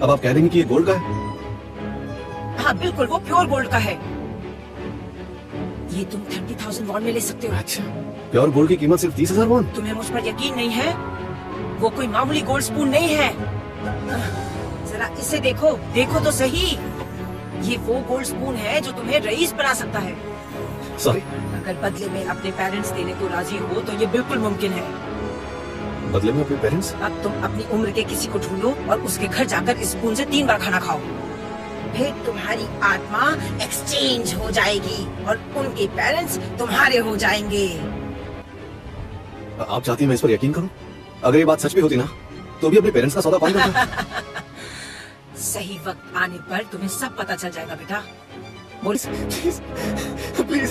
अब आप कह रही हैं कि ये गोल्ड का है? हाँ बिल्कुल, वो प्योर गोल्ड का है। ये तुम 30,000 वॉन में ले सकते हो। अच्छा, प्योर गोल्ड की कीमत सिर्फ 30,000 वॉन? तुम्हें मुझ पर यकीन नहीं है? वो कोई मामूली गोल्ड स्पून नहीं है। जरा इसे देखो, देखो तो सही। ये वो गोल्ड स्पून है जो तुम्हें रईस बना सकता है। सॉरी? अगर बदले में अपने पेरेंट्स देने को राजी हो तो ये बिल्कुल मुमकिन है। बदले में अपने पेरेंट्स? अब तुम अपनी उम्र के किसी को ढूंढो और उसके घर जाकर इस स्पून से 3 बार खाना खाओ। फिर तुम्हारी आत्मा एक्सचेंज हो जाएगी और उनके पेरेंट्स तुम्हारे हो जाएंगे। आप चाहती हैं मैं इस पर यकीन करूं? अगर ये बात सच भी होती ना, तो भी अपने पेरेंट्स का सौदा कौन करता? सही वक्त आने पर तुम्हें सब पता चल जाएगा बेटा। बोल। Please, please. प्लीज।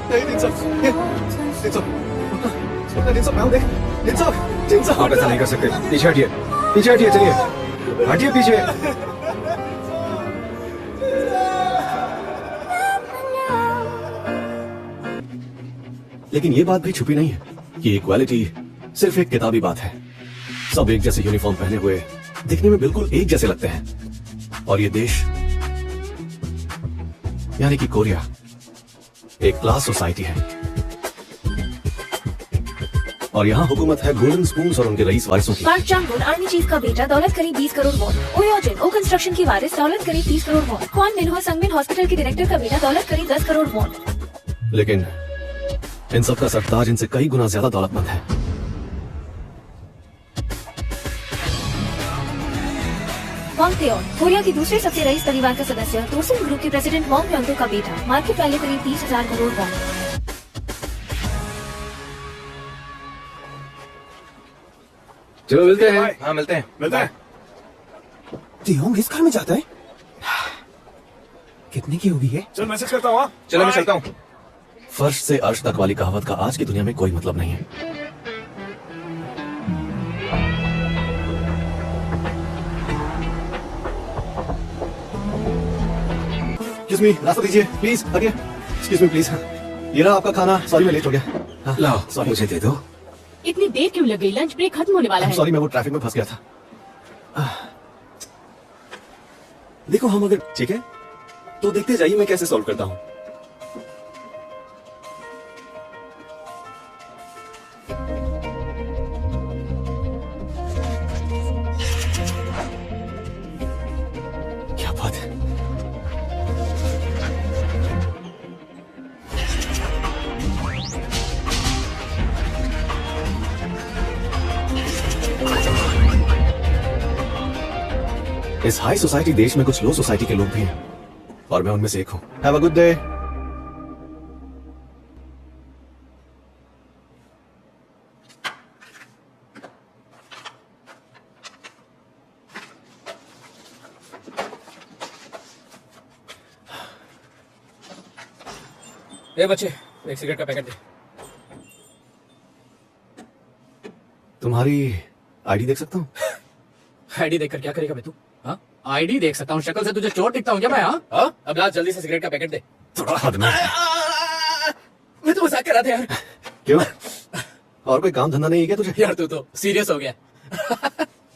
नहीं, नहीं, आप ऐसा नहीं कर सकते। पीछे हटिए, पीछे हटिए, चलिए, हटिए पीछे। लेकिन ये बात भी छुपी नहीं है कि इक्वालिटी सिर्फ एक किताबी बात है। सब एक जैसे यूनिफॉर्म पहने हुए दिखने में बिल्कुल एक जैसे लगते हैं। और ये देश यानी कि कोरिया एक क्लास सोसाइटी है और यहाँ हुकूमत है गोल्डन स्पून्स और उनके रईस वारिसों की। पार्क चांग-गुन आर्मी चीफ का बेटा, दौलत करीब 20 करोड़ वॉन। ओयोजिन ओ कंस्ट्रक्शन की वारिस, दौलत करीब 30 करोड़ वॉन। क्वान मिनहो संगमिन हॉस्पिटल के डायरेक्टर का बेटा, दौलत करीब 10 करोड़ वॉन। लेकिन इन सब का सरताज इनसे कई गुना ज्यादा दौलतमंद है। वांग तेओन, कोरिया की दूसरे सबसे रईस परिवार का सदस्य, तोसिन ग्रुप के प्रेसिडेंट वांग म्योंगडो का बेटा, मार्केट वैल्यू करीब 30,000 करोड़ वॉन। चलो मिलते हैं। हाँ मिलते हैं, मिलते हैं। तियोंग इस घर में जाता है? कितने की हुई है? चल मैसेज करता हूँ। चलो मैं चलता हूँ। फर्श से अर्श तक वाली कहावत का आज की दुनिया में कोई मतलब नहीं है। एक्सक्यूज मी, रास्ता दीजिए प्लीज, आगे। Excuse me please. ये रहा आपका खाना। सॉरी मैं लेट हो गया। हाँ, लाओ, सॉरी। मुझे दे दो। इतनी देर क्यों लग गई? लंच ब्रेक खत्म होने वाला है। सॉरी मैं वो ट्रैफिक में फंस गया था। देखो हम अगर ठीक है तो देखते जाइए मैं कैसे सॉल्व करता हूँ। क्या बात है। इस हाई सोसाइटी देश में कुछ लो सोसाइटी के लोग भी हैं और मैं उनमें से एक हूं। Have a good day. ए बच्चे, एक सिगरेट का पैकेट दे। तुम्हारी आईडी देख सकता हूँ? आईडी देखकर क्या करेगा बे तू? हाँ, आईडी देख सकता हूँ? शक्ल से तुझे चोर दिखता हूँ क्या मैं? हाँ, अब ला जल्दी से सिगरेट का पैकेट दे। थोड़ा हद में। मैं तो मजाक कर रहा था यार। क्यों? और कोई काम धंधा नहीं है क्या तुझे? यार तू तो सीरियस हो गया।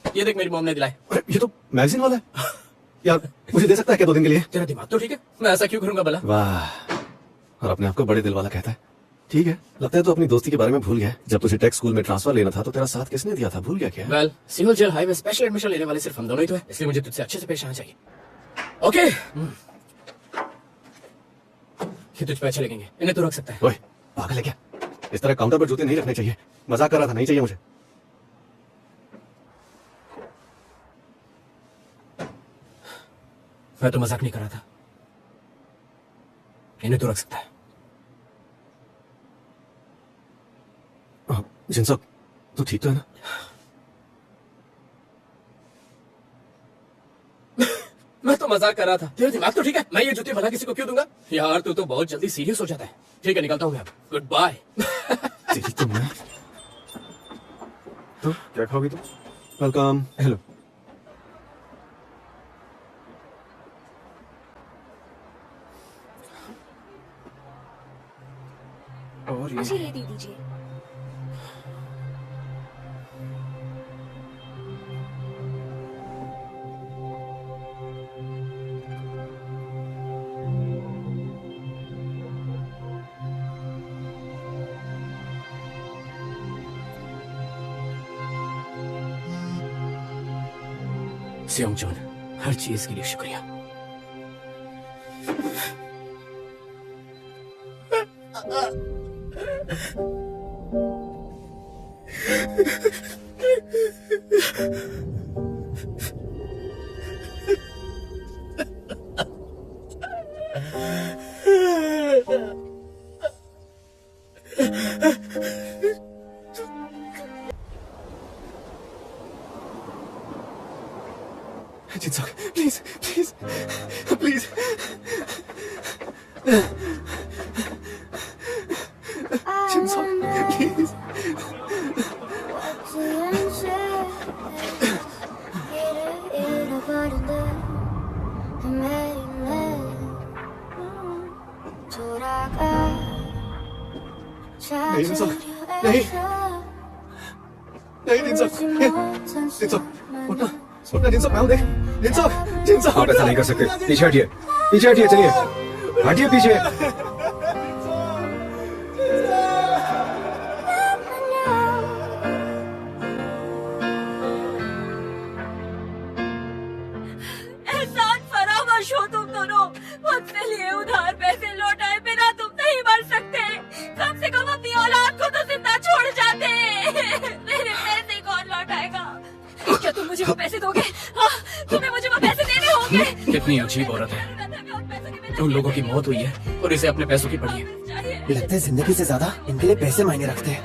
ये देख मेरी मॉम ने दिलाए। अरे, ये तो मैगजीन वाला है यार, मुझे दे सकता है क्या 2 दिन के लिए? तेरा दिमाग तो ठीक है, मैं ऐसा क्यों करूंगा भला? वाह, और अपने आप को बड़े दिल वाला कहता है। ठीक है, लगता है तो अपनी दोस्ती के बारे में भूल गया। जब तुझे टेक स्कूल में ट्रांसफर लेना था तो तेरा साथ किसने दिया था? भूल गया क्या? Well, single jail highway special admission लेने वाले सिर्फ हम दोनों ही तो है, इसलिए मुझे तुझसे अच्छे से पेश आना चाहिए। ओके, ये तुझ पे अच्छे लगेंगे, इन्हें तो रख सकता है। ओए, पागल है क्या? इस तरह काउंटर पर जूते नहीं रखने चाहिए। मजाक कर रहा था, नहीं चाहिए मुझे। मैं तो मजाक नहीं कर रहा था, इन्हें तो रख सकता है। जिनसक, तू ठीक तो है ना? मैं तो मजाक कर रहा था। तेरा दिमाग तो ठीक है, मैं ये जूते भला किसी को क्यों दूंगा? यार तू तो बहुत जल्दी सीरियस हो जाता है। ठीक है, निकलता हूँ मैं अब। Goodbye. तेरी तो मैं। तो क्या खाओगी तुम? वेलकम। हेलो। और जी ये ये दे दीजिए। सियोंगचुन, हर चीज के लिए शुक्रिया। जिनसोक, प्लीज प्लीज प्लीज। जिनसोक, प्लीज। नहीं जिनसोक, नहीं नहीं जिनसोक, जिनसोक, उठना उठना जिनसोक, मैं हूं, देख जिनसोक, जिनसोक। आप ऐसा नहीं कर सकते। पीछे हटिए, पीछे हटिए, चलिए हटिए पीछे। एहसान फरामोश हो तुम दोनों। मुझसे लिए उधार पैसे लौटाए बिना तुम नहीं मर सकते। कम से कम अपनी औलाद को तो जिंदा छोड़ जाते। मेरे पैसे कौन लौटाएगा? क्या तुम मुझे वो पैसे दोगे? हाँ, तुम्हें मुझे वो पैसे देने होंगे। कितनी अजीब औरत है। उन लोगों की मौत हुई है और इसे अपने पैसों की पड़ी है। लगता है जिंदगी से ज्यादा इनके लिए पैसे मायने रखते हैं।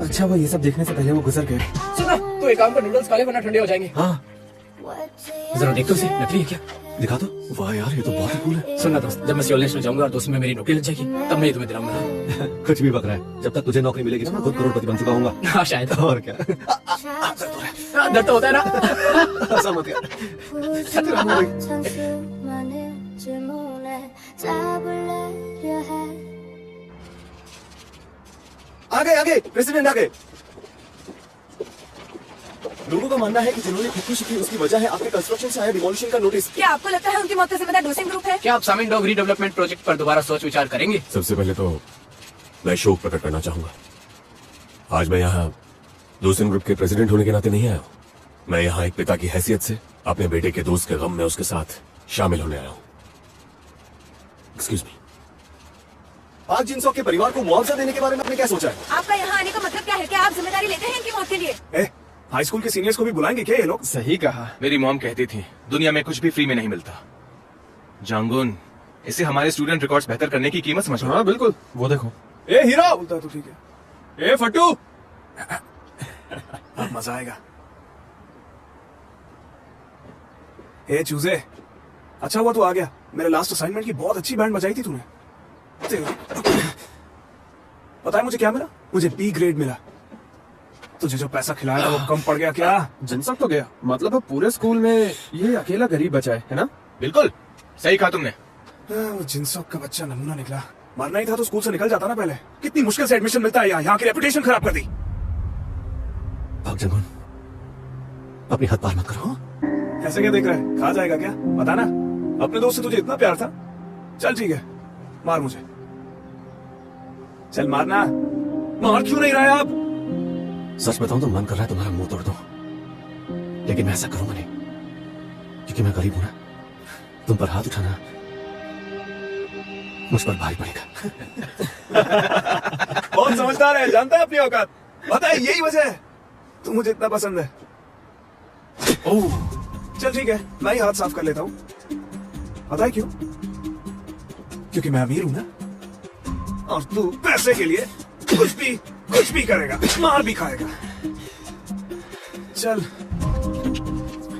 अच्छा वो ये सब देखने से पहले वो गुजर गए। सुनो, तो एक काम कर, नूडल्स खा ले वरना ठंडे हो जाएंगे। हाँ जरा देख तो सही, नकली है क्या? दिखा दो। वाह यार, ये तो बहुत ही कूल है। सुनना दोस्त, जब मैं सियोल नेशनल जाऊंगा और दोस्त में मेरी नौकरी लग जाएगी तब मैं ये तुम्हें दिलाऊंगा। कुछ भी बक रहा है, जब तक तुझे नौकरी मिलेगी ना मैं खुद करोड़पति बन चुका हूँगा। हाँ शायद। और क्या। दर्द तो होता है ना। ऐसा मत यार। आ गए प्रेसिडेंट आ गए। लोगों का मानना है कि जिन्होंने खुदकुशी की उसकी वजह है आपके कंस्ट्रक्शन से आया डिमोलिशन का नोटिस। क्या आपको लगता है उनकी मौत का जिम्मेदार डोसिंग ग्रुप है? क्या आप सामिन डॉग रीडेवलपमेंट प्रोजेक्ट पर दोबारा सोच विचार करेंगे? सबसे पहले तो मैं शोक प्रकट करना चाहूंगा। आज मैं यहाँ डोसिंग ग्रुप के प्रेसिडेंट होने के नाते नहीं आया हूँ। मैं यहाँ एक पिता की हैसियत से अपने बेटे के दोस्त के गम में उसके साथ शामिल होने आया हूँ। Excuse me. पाक जिनसोक के परिवार को मुआवजा देने के बारे में आपने क्या सोचा है? आपका यहाँ आने का मतलब क्या है? क्या आप जिम्मेदारी लेते हैं इनकी मौत के लिए? हाई स्कूल के सीनियर्स को भी बुलाएंगे क्या ये लोग? सही कहा। मेरी मॉम कहती थी दुनिया में कुछ भी फ्री में नहीं मिलता। जांगुन, इसे हमारे स्टूडेंट रिकॉर्ड्स बेहतर करने की कीमत समझो। हाँ बिल्कुल, वो देखो। ए हीरा बोलता तो ठीक है। ए फट्टू, अब मजा आएगा। ए चूजे, अच्छा हुआ तू आ गया। मेरे लास्ट असाइनमेंट की बहुत अच्छी बैंड बजाई थी तूने। पता है मुझे क्या मिला? मुझे बी ग्रेड मिला। तुझे जो पैसा खिलाया था वो कम पड़ गया क्या? जिनसोक तो गया, मतलब अब पूरे स्कूल में ये अकेला गरीब बचा है ना? बिल्कुल सही कहा तुमने। वो जिनसोक का बच्चा नमूना निकला। मरना ही था तो स्कूल से निकल जाता ना पहले। कितनी मुश्किल से एडमिशन मिलता है यहाँ की रेपुटेशन खराब कर दी। पाक जंगुन, अपनी हद पार मत करो। ऐसे क्या देख रहा है? खा जाएगा क्या? बताना। अपने दोस्त से तुझे इतना प्यार था। चल ठीक है, मार मुझे। चल मारना। मार क्यों नहीं रहा है आप? सच बताऊं तो मन कर रहा है तुम्हारा मुंह तोड़ दूं, लेकिन मैं ऐसा करूंगा नहीं क्योंकि मैं गरीब हूं ना। तुम पर हाथ उठाना मुझ पर भारी पड़ेगा। बहुत समझदार है, जानता है अपनी औकात। पता है यही वजह है तू मुझे इतना पसंद है। ओह चल ठीक है, मैं ही हाथ साफ कर लेता हूँ। पता है क्यों? क्योंकि मैं अमीर हूं ना, और तू पैसे के लिए कुछ भी करेगा, मार भी खाएगा। चल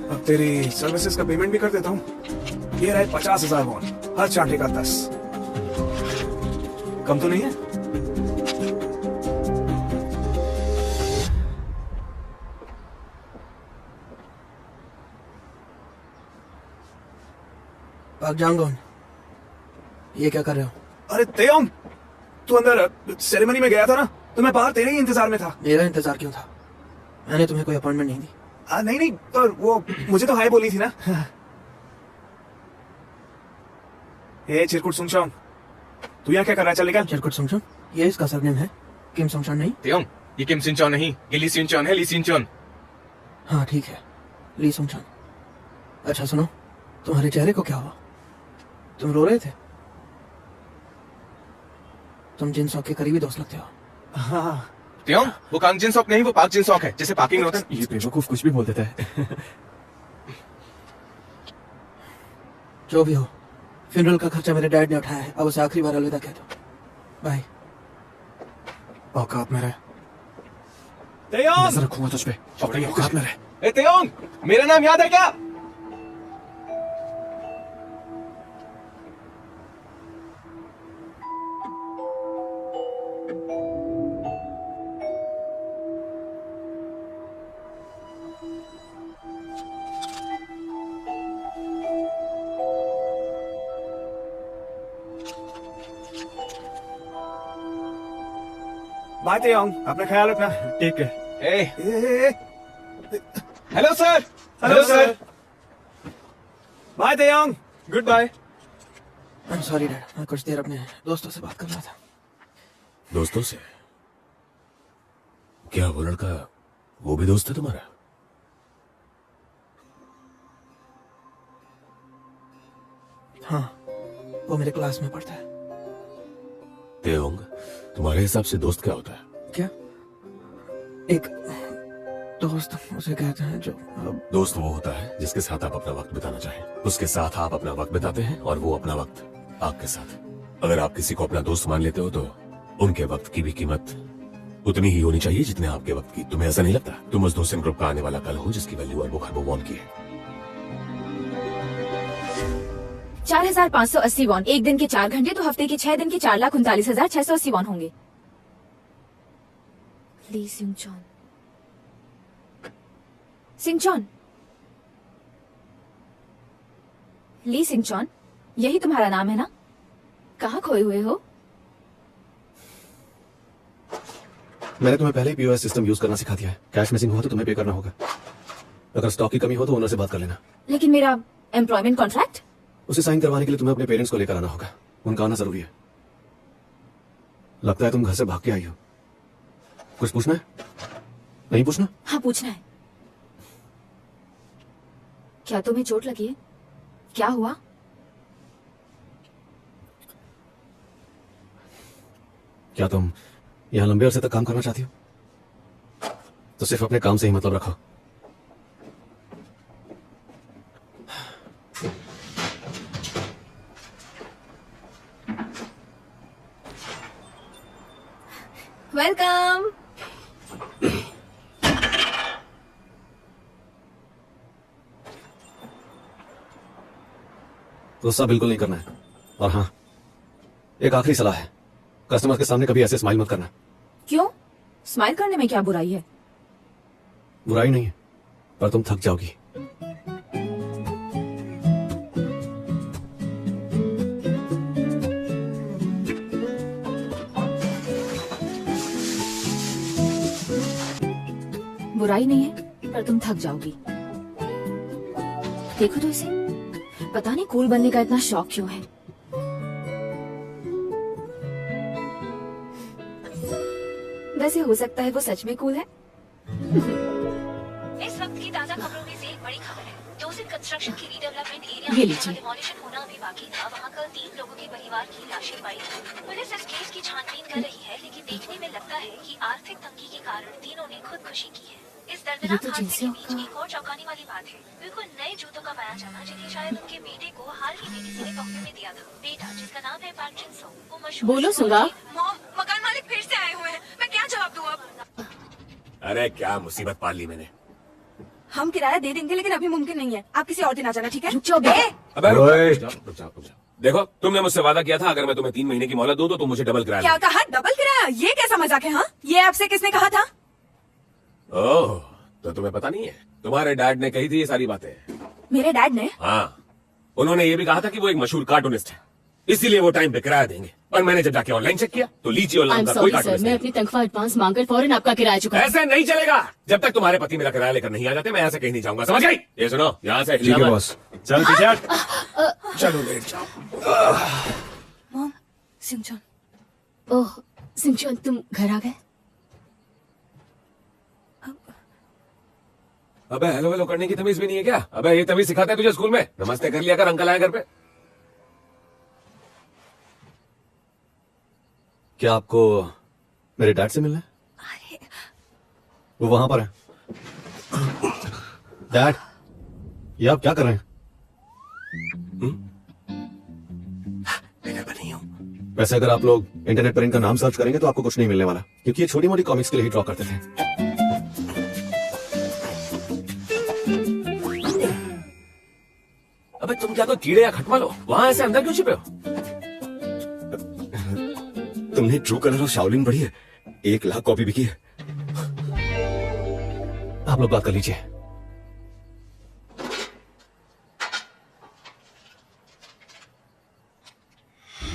अब तेरी सर्विसेज का पेमेंट भी कर देता हूँ। ये रहे 50,000 वॉन, हर चांटे का 10। कम तो नहीं है? पाक जांगोन, ये क्या कर रहे हो? अरे तेयोंग, तू अंदर सेरेमनी में गया था ना, तो मैं बाहर तेरे ही इंतजार में था। मेरा इंतजार क्यों था? मैंने तुम्हें कोई अपॉइंटमेंट नहीं दी। नहीं नहीं, पर वो मुझे तो हाय बोली थी ना। ए चिरकुट सुंगशॉन्ग, तू यहाँ क्या कर रहा है? चल निकल। चिरकुट सुंगशॉन, ये इसका सरनेम है, किम सुंगशॉन नहीं। तेयोंग, ये किम सिंचॉन नहीं, ये ली सिंचॉन है, ली सिंचॉन। हाँ ठीक है, ली सुंगशॉन। अच्छा सुनो, तुम्हारे चेहरे को क्या हुआ? तुम रो रहे थे? तुम जिन सॉक के करीबी दोस्त लगते हो। हाँ तेयोंग, वो कांग जिन सॉक नहीं, वो पाक जिन सॉक है, जैसे पाकिंग होता है। ये बेवकूफ कुछ भी बोल देता है। जो भी हो, फ्यूनरल का खर्चा मेरे डैड ने उठाया है, अब उसे आखिरी बार अलविदा कह दो। बाय। औकात में रहे। तेयोंग, नजर रखूंगा तुझ पे, अपनी औकात में रहे। ए तेयोंग, मेरा नाम याद है क्या? बाय तेयोंग, अपना ख्याल रखना। ठीक है। ए, hello sir. Hello sir. Bye तेयोंग, good bye. I am sorry dad, मैं कुछ देर अपने दोस्तों से बात कर रहा था। दोस्तों से? क्या वो लड़का, वो भी दोस्त है तुम्हारा? हाँ, वो मेरे क्लास में पढ़ता है। तेयोंग, तुम्हारे हिसाब से दोस्त क्या होता है? क्या? एक दोस्त उसे कहते हैं जो दोस्त वो होता है जिसके साथ आप अपना वक्त बिताना चाहें, उसके साथ आप अपना वक्त बिताते हैं और वो अपना वक्त आपके साथ। अगर आप किसी को अपना दोस्त मान लेते हो तो उनके वक्त की भी कीमत उतनी ही होनी चाहिए जितने आपके वक्त की। तुम्हें ऐसा नहीं लगता? तुम उस दोस्त ग्रुप का आने वाला कल हो जिसकी वैल्यू और वो खरबों वॉन की है। 4,580 वॉन, एक दिन के 4 घंटे तो हफ्ते के 6 दिन के 4,39,680 वॉन होंगे। ली सिंचॉन, सिंचॉन, ली सिंचॉन, यही तुम्हारा नाम है ना? कहाँ खोए हुए हो? मैंने तुम्हें पहले ही पीओएस सिस्टम यूज करना सिखा दिया है। कैश मिसिंग हुआ तो तुम्हें पे करना होगा। अगर स्टॉक की कमी हो तो ओनर से बात कर लेना। लेकिन मेरा एम्प्लॉयमेंट कॉन्ट्रैक्ट? उसे साइन करवाने के लिए तुम्हें अपने पेरेंट्स को लेकर आना होगा। उनका आना जरूरी है। लगता है तुम घर से भाग के आई हो। कुछ पूछना है? नहीं पूछना? हाँ पूछना है। क्या तुम्हें चोट लगी है? क्या हुआ? क्या तुम यहाँ लंबे अरसे तक काम करना चाहती हो? तो सिर्फ अपने काम से ही मतलब रखो। वेलकम। गुस्सा बिल्कुल नहीं करना है। और हाँ, एक आखिरी सलाह है, कस्टमर के सामने कभी ऐसे स्माइल मत करना। क्यों? स्माइल करने में क्या बुराई है? बुराई नहीं है, पर तुम थक जाओगी। बुराई नहीं है, पर तुम थक जाओगी। देखो तो इसे, पता नहीं कूल बनने का इतना शौक क्यों है। वैसे हो सकता है वो सच में कूल है। इस वक्त की ताजा खबरों में से एक बड़ी खबर है। डोजिन कंस्ट्रक्शन की रीडेवलपमेंट एरिया ये में लीजिए। डिमोलिशन होना अभी बाकी था। वहां कल 3 लोगों के परिवार की लाशें पाई। पुलिस इस केस की छानबीन कर रही है, लेकिन देखने में लगता है कि आर्थिक तंगी के कारण तीनों ने खुदकुशी की है। इस दर्दनाक तो हादसे के जिनसियों बीच का- एक और चौंकाने वाली बात है। बिल्कुल नए जूतों का पाया जाना, जिन्हें शायद उनके बेटे को हाल ही में किसी ने तोहफे में दिया था। बेटा जिसका नाम है पार्क जिन सो, वो मशहूर बोलो सुगा। मॉम, मकान मालिक फिर से आए हुए हैं। मैं क्या जवाब दूं अब? अरे क्या मुसीबत पाल ली मैंने। हम किराया दे देंगे लेकिन अभी मुमकिन नहीं है। आप किसी और दिन आ जाना, ठीक है? रुक जाओ बेटा। अबे रुक ओए। जाओ, रुक जाओ, रुक जाओ। देखो, तुमने मुझसे वादा किया था अगर मैं तुम्हें 3 महीने की मोहलत दूं तो तुम मुझे डबल किराया क्या दोगे। कहा? डबल किराया? ये कैसा मजाक है? हाँ, ये आपसे किसने कहा था? ओह, तो तुम्हें पता नहीं है? तुम्हारे डैड ने कही थी ये सारी बातें। मेरे डैड ने? हाँ, उन्होंने ये भी कहा था कि वो एक मशहूर कार्टूनिस्ट है, इसीलिए वो टाइम पे किराया देंगे। और मैंने जब जाके ऑनलाइन चेक किया तो लीची और आई नाम एम का कोई सॉरी सर, कार्टूनिस्ट मैं नहीं। अपनी तनख्वाह एडवांस मांगकर फौरन आपका किराया चुका। ऐसे नहीं चलेगा। जब तक तुम्हारे पति मेरा किराया लेकर नहीं आ जाते मैं यहाँ से कहीं नहीं जाऊंगा, समझ गई? ये सुनो, यहाँ से ठीक है बॉस, चल पीछे हट। चलो लेट जाओ। मॉम, सिंचन। ओह सिंचन, तुम घर आ गए? अबे हेलो हेलो करने की तमीज भी नहीं है क्या? अबे ये तमीज सिखाते हैं तुझे स्कूल में? नमस्ते कर लिया कर, अंकल आए घर पे। क्या आपको मेरे डैड से मिलना है? वो वहां पर है। डैड, ये आप क्या कर रहे हैं? मैं घर पे नहीं हूँ। वैसे अगर आप लोग इंटरनेट पर इनका नाम सर्च करेंगे तो आपको कुछ नहीं मिलने वाला, क्योंकि ये छोटी मोटी कॉमिक्स के लिए ही ड्रॉ करते थे। अबे तुम क्या तो कीड़े या खटमल हो? वहां ऐसे अंदर क्यों छिपे हो? तुमने ट्रू कलर और शाओलिन पढ़ी है? 1 लाख कॉपी बिकी है। आप लोग बात कर लीजिए।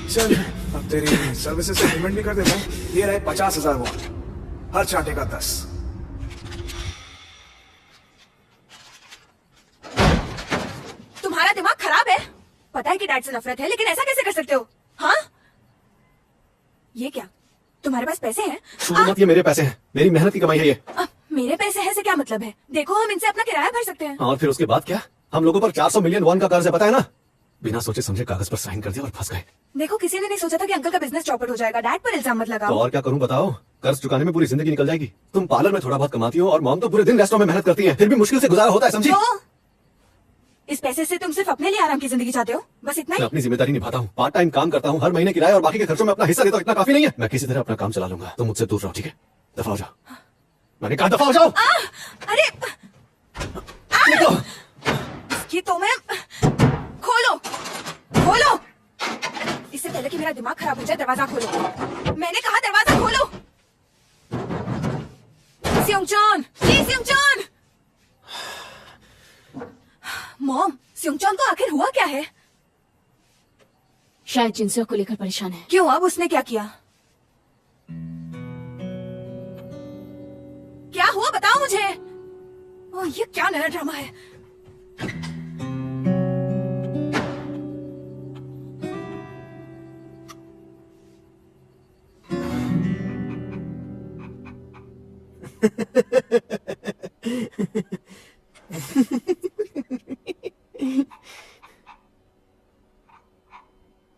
चल, अब तेरी सर्विसेज से पेमेंट भी कर देता हूँ। ये रहे 50,000 वॉट, हर चांटे का 10। तुम्हारा दिमाग खराब है? पता है कि डैड से नफरत है, लेकिन ऐसा कैसे कर सकते हो? हाँ, ये क्या? तुम्हारे पास पैसे हैं? छूओ मत, ये मेरे पैसे हैं, मेरी मेहनत की कमाई है ये। मेरे पैसे हैं से क्या मतलब है? देखो, हम इनसे अपना किराया भर सकते हैं। और फिर उसके बाद क्या? हम लोगों पर 400 मिलियन वॉन का कर्ज है, पता है ना? बिना सोचे समझे कागज पर साइन कर दिया और फंस गए। देखो, किसी ने नहीं सोचा था कि अंकल का बिजनेस चौपट हो जाएगा। डैड पर इल्जाम मत तो लगाओ। और क्या करूं बताओ? कर्ज चुकाने में पूरी जिंदगी निकल जाएगी। तुम पार्लर में थोड़ा बहुत कमाती हो और मॉम तो पूरे दिन रेस्टोरेंट में मेहनत करती है, फिर भी मुश्किल से गुजारा होता है, समझी? तो इस पैसे से तुम सिर्फ अपने लिए आराम की जिंदगी चाहते हो? बस इतना मैं ही? अपनी जिम्मेदारी निभाता हूँ, पार्ट टाइम काम करता हूँ, हर महीने किराया और बाकी के खर्चों में अपना हिस्सा देता हूँ। इतना काफी नहीं है? मैं किसी तरह अपना काम चला लूंगा, तुम मुझसे दूर रहो, ठीक है? दफा हो जाओ। मैंने कहा दफा हो जाओ। अरे निकलो। इसकी तो मैं खोलो, खोलो। इससे पहले कि मेरा दिमाग खराब हो जाए, दरवाजा खोलो। मैंने कहा दरवाजा खोलो। सियोंगचॉन, जी सियोंगचॉन। मॉम, सियोंगचॉन को आखिर हुआ क्या है? शायद जिनसे को लेकर परेशान है। क्यों? अब उसने क्या किया? क्या हुआ बताओ मुझे। ओह, ये क्या नया ड्रामा है?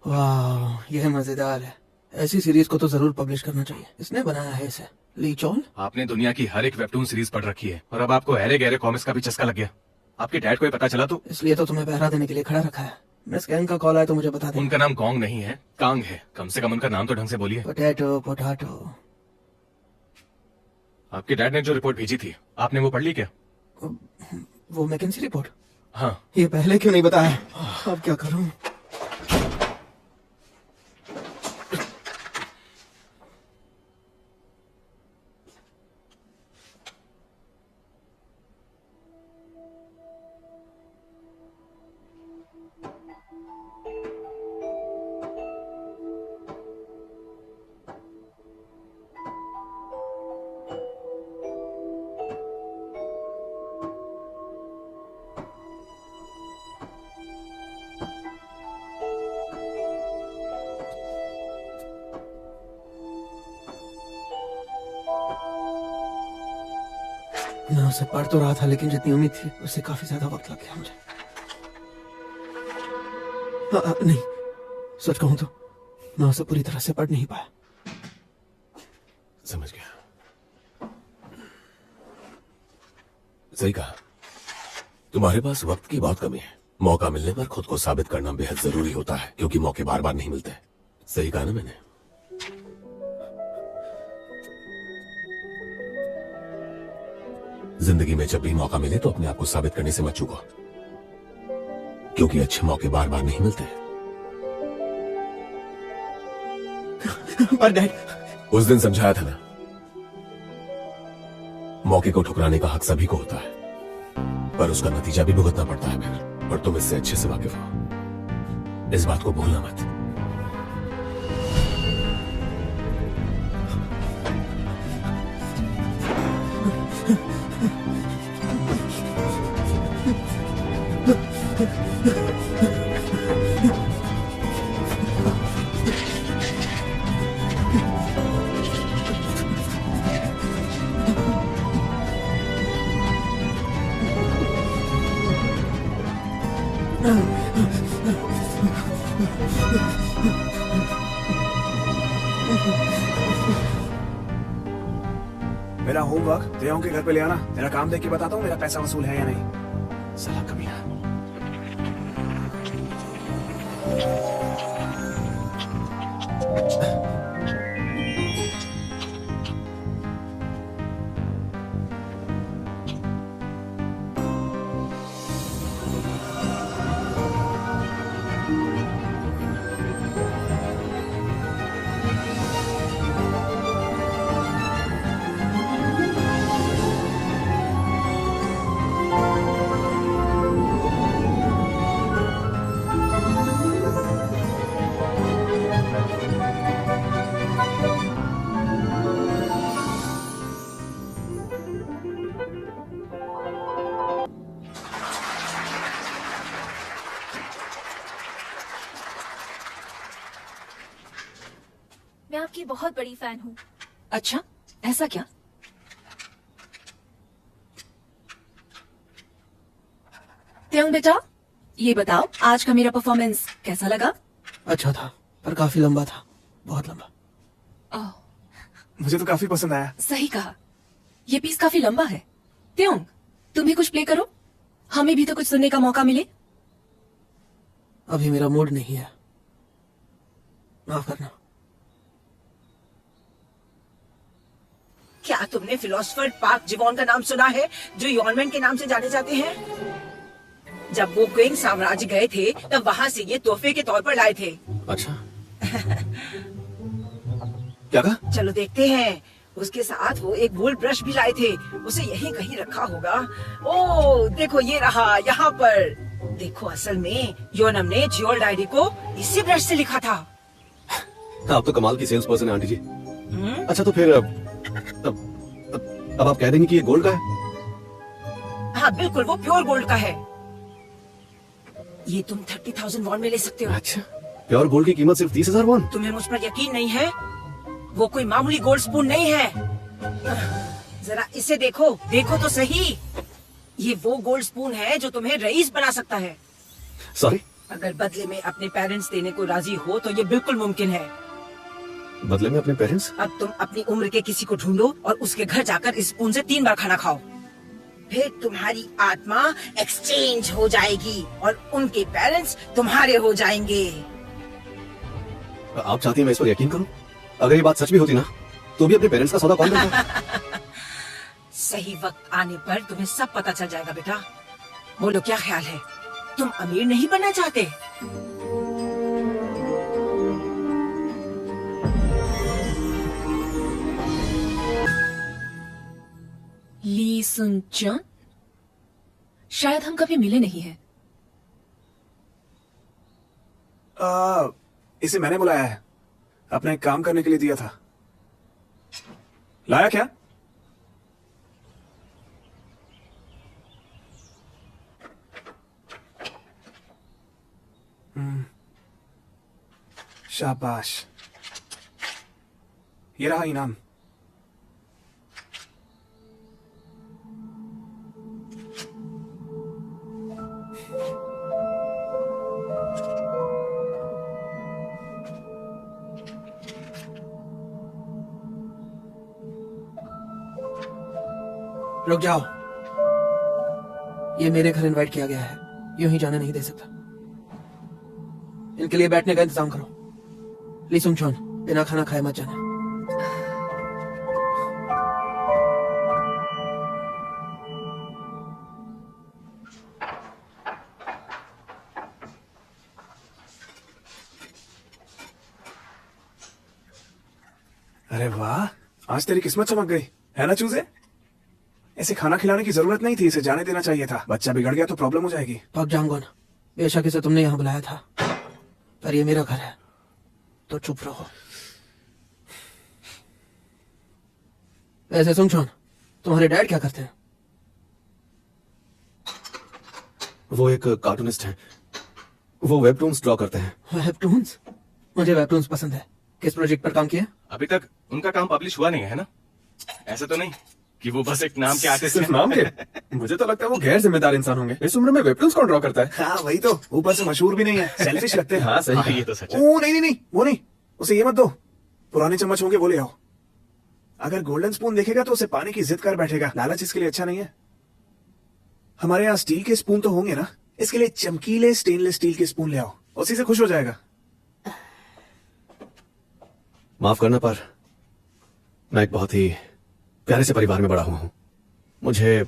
वाह, यह मजेदार है। ऐसी सीरीज को तो जरूर पब्लिश करना चाहिए। इसने बनाया है इसे, ली चॉल। आपने दुनिया की हर एक वेबटून सीरीज पढ़ रखी है और अब आपको अरे गहरे कॉमिक्स का भी चस्का लग गया। आपके डैड को ये पता चला तो? इसलिए तो तुम्हें पहरा देने के लिए खड़ा रखा है। मिस गैंग का कॉल आया तो मुझे बता दे। उनका नाम कॉन्ग नहीं है, कांग है। कम से कम उनका नाम तो ढंग से बोलिए। Potato potato. आपके डैड ने जो रिपोर्ट भेजी थी, आपने वो पढ़ ली क्या? वो मैकेंसी रिपोर्ट? हाँ। ये पहले क्यों नहीं बताया? अब क्या करूं? मैं उसे पढ़ तो रहा था, लेकिन जितनी उम्मीद थी उससे काफी ज्यादा वक्त लग गया मुझे। नहीं, सच कहूं तो मैं उसे पूरी तरह से पढ़ नहीं पाया। समझ गया। सही कहा। तुम्हारे पास वक्त की बहुत कमी है। मौका मिलने पर खुद को साबित करना बेहद जरूरी होता है, क्योंकि मौके बार बार नहीं मिलते। सही कहा ना मैंने? जिंदगी में जब भी मौका मिले तो अपने आप को साबित करने से मत चूको, क्योंकि अच्छे मौके बार बार नहीं मिलते। पर डैड, उस दिन समझाया था ना, मौके को ठुकराने का हक सभी को होता है, पर उसका नतीजा भी भुगतना पड़ता है फिर, और तुम इससे अच्छे से वाकिफ हो। इस बात को भूलना मत। मेरा होमवर्क तेयों के घर पे ले आना। मेरा काम देख के बताता हूँ मेरा पैसा वसूल है या नहीं। साला कमीना। मैं आपकी बहुत बड़ी फैन हूँ। अच्छा, ऐसा क्या? त्योंग बेटा, ये बताओ आज का मेरा परफॉर्मेंस कैसा लगा? अच्छा था, पर काफी लंबा था, बहुत लंबा। ओह, मुझे तो काफी पसंद आया। सही कहा, ये पीस काफी लंबा है। त्योंग, तुम भी कुछ प्ले करो, हमें भी तो कुछ सुनने का मौका मिले। अभी मेरा मूड नहीं है, माफ करना। क्या तुमने फिलोसफर पार्क जिवॉन का नाम सुना है, जो यॉनमैन के नाम से जाने जाते हैं? जब वो क्विंग साम्राज्य गए थे तब वहाँ से ये तोहफे के तौर पर लाए थे। अच्छा। क्या कहा? चलो देखते हैं। उसके साथ वो एक गोल्ड ब्रश भी लाए थे, उसे यहीं कहीं रखा होगा। ओह देखो, ये रहा यहाँ पर। देखो, असल में योनम ने जियोल डायरी को इसी ब्रश से लिखा था। आप तो कमाल की सेल्स पर्सन है आंटी जी। अच्छा तो फिर अब आप कह देंगे कि ये गोल्ड का है? हाँ बिल्कुल, वो प्योर गोल्ड का है। ये तुम 30,000 वॉन में ले सकते हो। अच्छा, प्योर गोल्ड की कीमत सिर्फ 30,000 वॉन? तुम्हें मुझ पर यकीन नहीं है? वो कोई मामूली गोल्ड स्पून नहीं है। जरा इसे देखो, देखो तो सही। ये वो गोल्ड स्पून है जो तुम्हें रईस बना सकता है। सॉरी? अगर बदले में अपने पेरेंट्स देने को राजी हो तो ये बिल्कुल मुमकिन है। बदले में अपने पेरेंट्स? अब तुम अपनी उम्र के किसी को ढूंढो और उसके घर जाकर इस स्पून से 3 बार खाना खाओ। फिर तुम्हारी आत्मा एक्सचेंज हो जाएगी और उनके पेरेंट्स तुम्हारे हो जाएंगे। आप चाहती हैं मैं इस पर यकीन करूं? अगर ये बात सच भी होती ना, तो भी अपने पेरेंट्स का सौदा कौन करता? सही वक्त आने पर तुम्हें सब पता चल जाएगा बेटा। बोलो, क्या ख्याल है? तुम अमीर नहीं बनना चाहते? ली सुन चन? शायद हम कभी मिले नहीं हैं। इसे मैंने बुलाया है, अपना एक काम करने के लिए दिया था। लाया क्या? शाबाश, ये रहा इनाम। रुक जाओ, ये मेरे घर इनवाइट किया गया है, यूं ही जाने नहीं दे सकता। इनके लिए बैठने का इंतजाम करो। ली सुन चोन, बिना खाना खाए मत जाना। अरे वाह, आज तेरी किस्मत चमक गई है ना चूजे। ऐसे खाना खिलाने की जरूरत नहीं थी, इसे जाने देना चाहिए था। बच्चा बिगड़ गया तो प्रॉब्लम हो जाएगी। पाक जांगोन, बेशक इसे तुमने यहाँ बुलाया था, पर ये मेरा घर है, तो चुप रहो। ऐसे सुंगचॉन, तुम्हारे डैड क्या करते हैं? वो एक कार्टूनिस्ट हैं। वो वेबटून्स ड्रॉ करते हैं। वेबटून्स? मुझे वेबटून्स पसंद है। किस प्रोजेक्ट पर काम किया? अभी तक उनका काम पब्लिश हुआ नहीं है ना? ऐसा तो नहीं कि वो बस एक नाम के आर्टिस्ट सिर्फ नाम के? मुझे तो लगता है वो गैर जिम्मेदार इंसान होंगे। इस उम्र में वेबटून्स कौन ड्रॉ करता है? हाँ वही तो, ऊपर से मशहूर भी नहीं है, सेल्फिश लगते हैं। हाँ सही हाँ, ये तो सच है। ओ नहीं नहीं नहीं, वो नहीं, उसे ये मत दो। पुराने चम्मच होंगे वो ले आओ। अगर गोल्डन स्पून देखेगा तो उसे पाने की जिद कर बैठेगा। लालच इसके लिए अच्छा नहीं है। हमारे यहाँ स्टील के स्पून तो होंगे ना, इसके लिए चमकीले स्टेनलेस स्टील के स्पून ले आओ, उसी से खुश हो जाएगा। माफ करना, पर मैं एक बहुत ही प्यारे से परिवार में बड़ा हुआ हूं। मुझे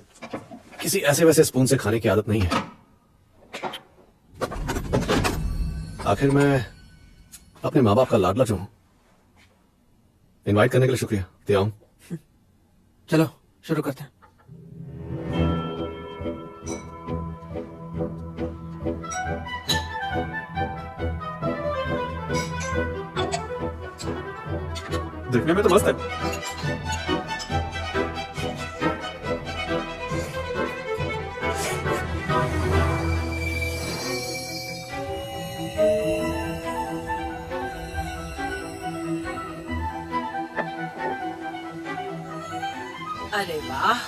किसी ऐसे वैसे स्पून से खाने की आदत नहीं है। आखिर मैं अपने माँ बाप का लाडला जो हूं। इनवाइट करने के लिए शुक्रिया। ते आऊं? चलो शुरू करते हैं। दिखने में तो मस्त है। अरे वाह,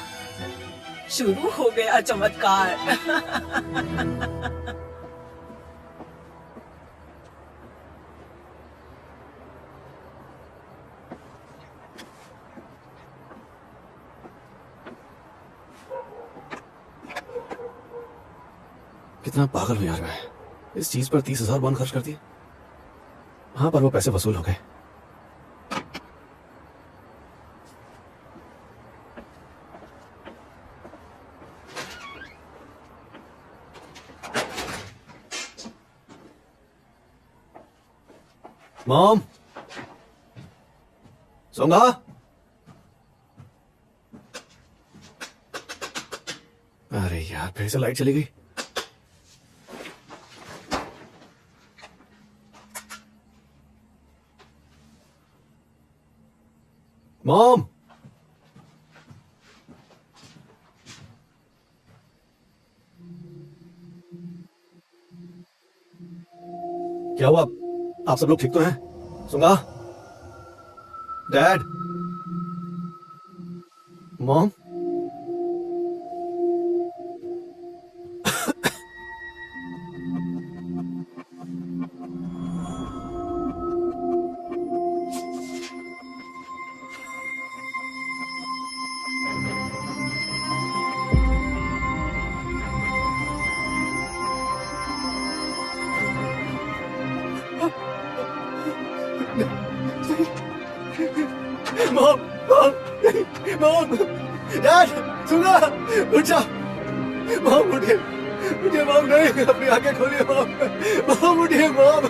शुरू हो गया चमत्कार। कितना पागल हूं यार मैं। इस चीज पर 30,000 वॉन खर्च कर दिए। हाँ, पर वो पैसे वसूल हो गए। मॉम, सोंगा, अरे यार फिर से लाइट चली गई। मॉम, क्या हुआ? आप सब लोग ठीक तो हैं? Sunga, dad, mom, mom, mom, mom, dad, सुना, उठ जा, मॉम उठिए, उठिए मॉम, नहीं, अपनी आंखें खोलिए मॉम, मॉम उठिए मॉम,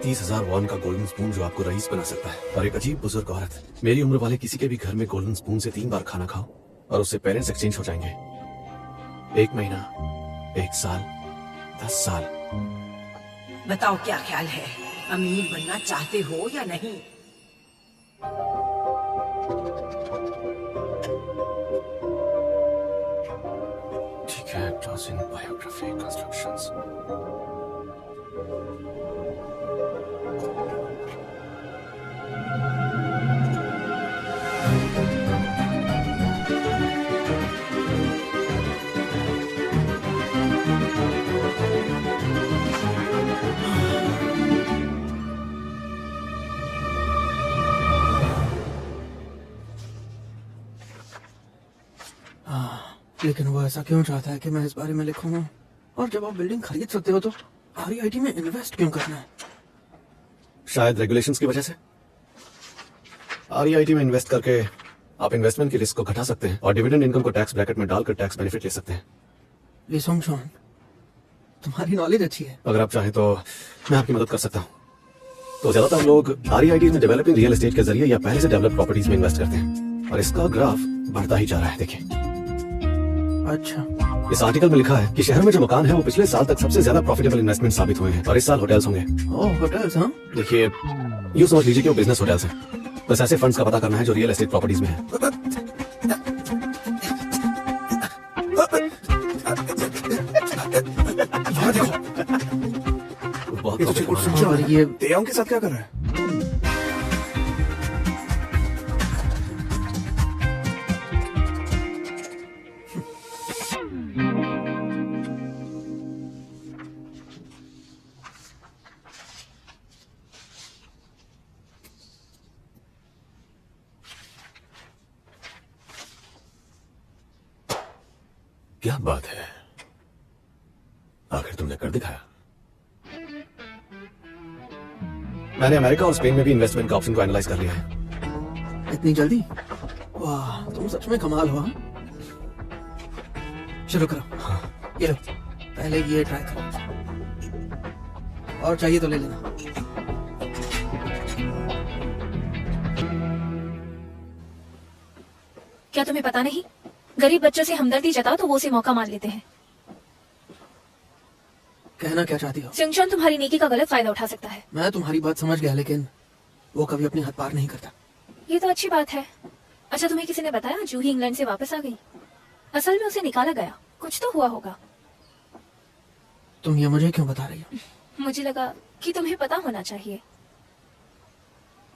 $30,000 वॉन का गोल्डन स्पून जो आपको रईस बना सकता है। और एक अजीब बुजुर्ग औरत। मेरी उम्र वाले किसी के भी घर में गोल्डन स्पून से 3 बार खाना खाओ और उससे पेरेंट्स एक्सचेंज हो जाएंगे। 1 महीना, 1 साल, 10 साल। बताओ क्या ख्याल है, अमीर बनना चाहते हो या नहीं? Josin Biography Constructions. लेकिन वो ऐसा क्यों चाहता है कि मैं इस बारे में लिखूं? और जब आप बिल्डिंग खरीद सकते हो तो आरईआईटी में इन्वेस्ट क्यों करना है? शायद रेगुलेशंस की वजह से। आरईआईटी में इन्वेस्ट करके आप इन्वेस्टमेंट की रिस्क को घटा सकते हैं और डिविडेंड इनकम को टैक्स ब्रैकेट में डालकर टैक्स बेनिफिट ले सकते हैं। ली सोंगचुन, तुम्हारी नॉलेज अच्छी है। अगर आप चाहें तो मैं आपकी मदद कर सकता हूँ। तो ज्यादातर लोग आरईआईटी में डेवलपिंग रियल एस्टेट के जरिए या पहले से डेवलप प्रॉपर्टीज में इन्वेस्ट करते हैं और इसका ग्राफ बढ़ता ही जा रहा है। देखिए, अच्छा, इस आर्टिकल में लिखा है कि शहर में जो मकान है वो पिछले साल तक सबसे ज्यादा प्रॉफिटेबल इन्वेस्टमेंट साबित हुए हैं और इस साल होटल्स होंगे। ओह होटल्स, हाँ? देखिए, यूं समझ लीजिए कि वो बिजनेस होटल्स हैं। बस ऐसे फंड्स का पता करना है जो रियल एस्टेट प्रॉपर्टीज में है। बहुत और ये तेयोंग के साथ क्या कर रहा है? क्या बात है, आखिर तुमने कर दिखाया। मैंने अमेरिका और स्पेन में भी इन्वेस्टमेंट का ऑप्शन को एनालाइज कर लिया है। इतनी जल्दी? वाह, तुम सच में कमाल हो। हाँ? शुरू करो। हाँ। ये लो, पहले ये ट्राई करो और चाहिए तो ले लेना। क्या तुम्हें पता नहीं, गरीब बच्चों से हमदर्दी जताओ तो वो उसे मौका मान लेते हैं। कहना क्या चाहती हो? सिंगचुन तुम्हारी नेकी का गलत फायदा उठा सकता है। मैं तुम्हारी बात समझ गया, लेकिन वो कभी अपनी हद पार नहीं करता। ये तो अच्छी बात है। अच्छा, तुम्हें किसी ने बताया जूही इंग्लैंड से वापस आ गई? असल में उसे निकाला गया, कुछ तो हुआ होगा। तुम ये मुझे क्यों बता रही हो? मुझे लगा कि तुम्हें पता होना चाहिए।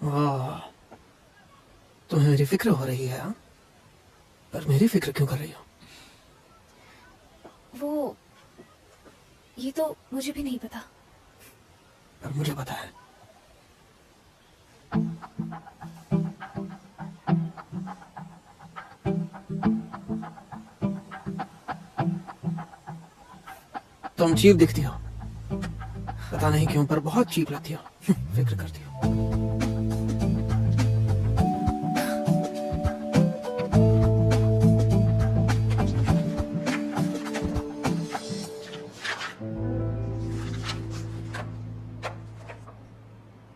वाह, तुम्हें मेरी फिक्र हो रही है। हाँ? पर मेरी फिक्र क्यों कर रही हो? वो ये तो मुझे भी नहीं पता। पर मुझे पता है। तुम चीप दिखती हो, पता नहीं क्यों, पर बहुत चीप लगती हो। फिक्र करती हो।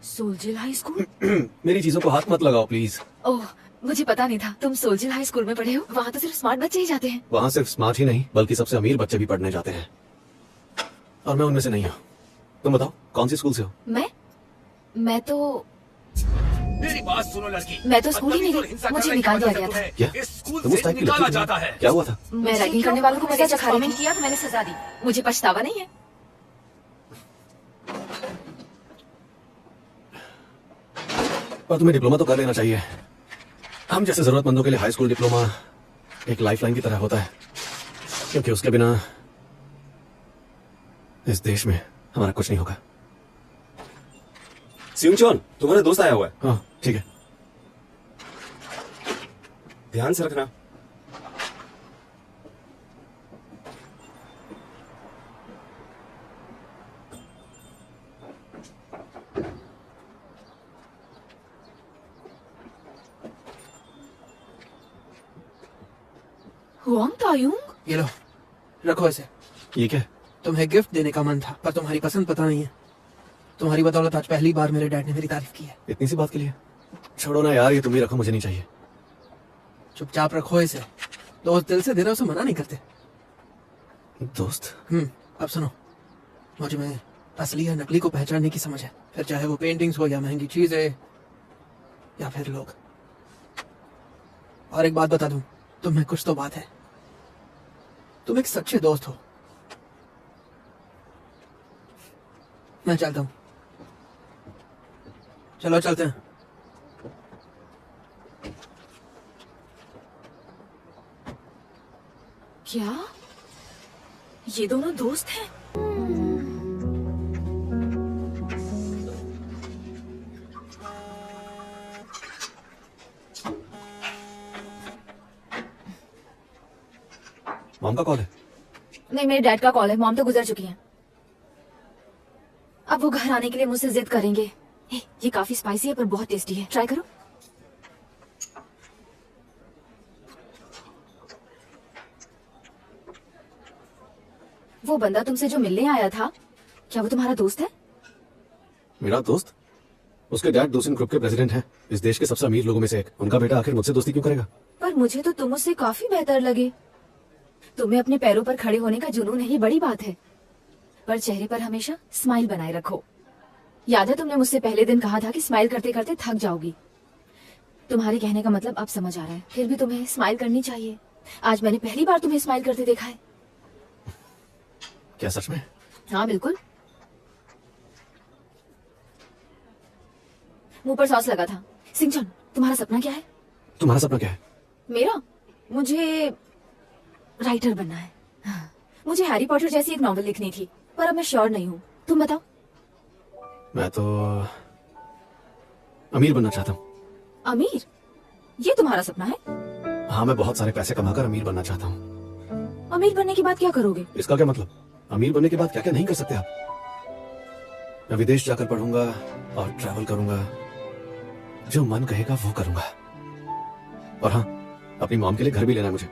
सोल्जिल हाई स्कूल? मेरी चीजों को हाथ मत लगाओ प्लीज। ओह, मुझे पता नहीं था तुम सोल्जिल हाई स्कूल में पढ़े हो। वहाँ तो सिर्फ स्मार्ट बच्चे ही जाते हैं। वहाँ सिर्फ स्मार्ट ही नहीं बल्कि सबसे अमीर बच्चे भी पढ़ने जाते हैं और मैं उनमें से नहीं हूँ। तुम बताओ कौन सी स्कूल से हो? मैं तो मेरी बात सुनो लड़की, मैं तो स्कूल ही नहीं गई, मुझे निकाल दिया गया था। क्या? तुम उस टाइप की लड़की जाता हो? है। क्या हुआ था? मैं रैगिंग करने वालों को मजा चखा रही किया तो मैंने सजा दी। मुझे पछतावा नहीं है। पर तुम्हें डिप्लोमा तो कर लेना चाहिए। हम जैसे जरूरतमंदों के लिए हाई स्कूल डिप्लोमा एक लाइफलाइन की तरह होता है, क्योंकि उसके बिना इस देश में हमारा कुछ नहीं होगा। सिंगचोन, तुम्हारा दोस्त आया हुआ है। हाँ ठीक है। ध्यान से रखना। हुआंग तायुंग? ये लो, रखो इसे। ये क्या है? तुम्हें गिफ्ट देने का मन था, पर तुम्हारी पसंद पता नहीं है। तुम्हारी बदौलत आज पहली बार मेरे डैड ने मेरी तारीफ की है। इतनी सी बात के लिए? छोड़ो ना यार, ये तुम ही रखो, मुझे नहीं चाहिए। चुपचाप रखो इसे। दोस्त दिल से दे रहा, उसे मना नहीं करते। दोस्त? अब सुनो, मुझे में असली या नकली को पहचानने की समझ है, फिर चाहे वो पेंटिंग्स हो या महंगी चीजें या फिर लोग। और एक बात बता दूं, तुम्हें कुछ तो बात है। तुम एक सच्चे दोस्त हो। मैं चलता हूँ। चलो चलते हैं। क्या ये दोनों दोस्त हैं? मॉम का कॉल है। नहीं, मेरे डैड का कॉल है। मॉम तो गुजर चुकी हैं। अब वो घर आने के लिए मुझसे जिद करेंगे। ये काफी स्पाइसी है पर बहुत टेस्टी है, ट्राई करो। वो बंदा तुमसे जो मिलने आया था, क्या वो तुम्हारा दोस्त है? मेरा दोस्त? उसके डैड दूसरे ग्रुप के प्रेसिडेंट हैं, इस देश के सबसे अमीर लोगों में से एक। उनका बेटा आखिर मुझसे दोस्ती क्यों करेगा? पर मुझे तो तुम उससे काफी बेहतर लगे। तुम्हें अपने पैरों पर खड़े होने का जुनून है, ये बड़ी बात है। पर चेहरे पर हमेशा स्माइल बनाए रखो। याद है तुमने मुझसे पहले दिन कहा था कि स्माइल करते करते थक जाओगी। तुम्हारे कहने का मतलब अब समझ आ रहा है। फिर भी तुम्हें स्माइल करनी चाहिए। आज मैंने पहली बार तुम्हें स्माइल करते देखा है। क्या सच में? हाँ बिल्कुल। मुंह पर सॉस लगा था। सिंचन, तुम्हारा सपना क्या है? तुम्हारा सपना क्या है? मेरा? मुझे राइटर बनना है। हाँ। मुझे हैरी पॉटर जैसी एक नॉवल लिखनी थी, पर अब मैं श्योर नहीं हूँ। तुम बताओ। मैं तो अमीर बनना चाहता हूँ। अमीर? ये तुम्हारा सपना है? हाँ, मैं बहुत सारे पैसे कमाकर अमीर बनना चाहता हूँ। अमीर बनने के बाद क्या करोगे? इसका क्या मतलब? अमीर बनने के बाद क्या क्या नहीं कर सकते आप? मैं विदेश जाकर पढ़ूंगा और ट्रैवल करूंगा। जो मन कहेगा वो करूंगा। और हाँ, अपनी मॉम के लिए घर भी लेना है मुझे।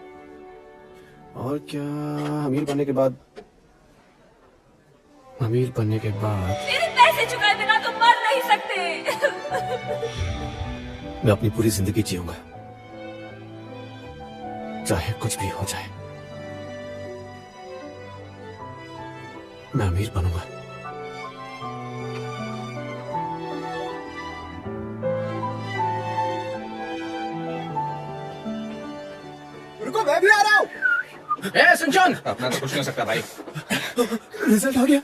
और क्या? अमीर बनने के बाद मेरे पैसे चुकाए बिना तुम मर नहीं सकते। मैं अपनी पूरी जिंदगी जीऊंगा, चाहे कुछ भी हो जाए। मैं अमीर बनूंगा। रुको, मैं भी आ रहा हूँ। सिंचन, अपना तो कुछ नहीं हो सकता भाई। रिजल्ट आ गया।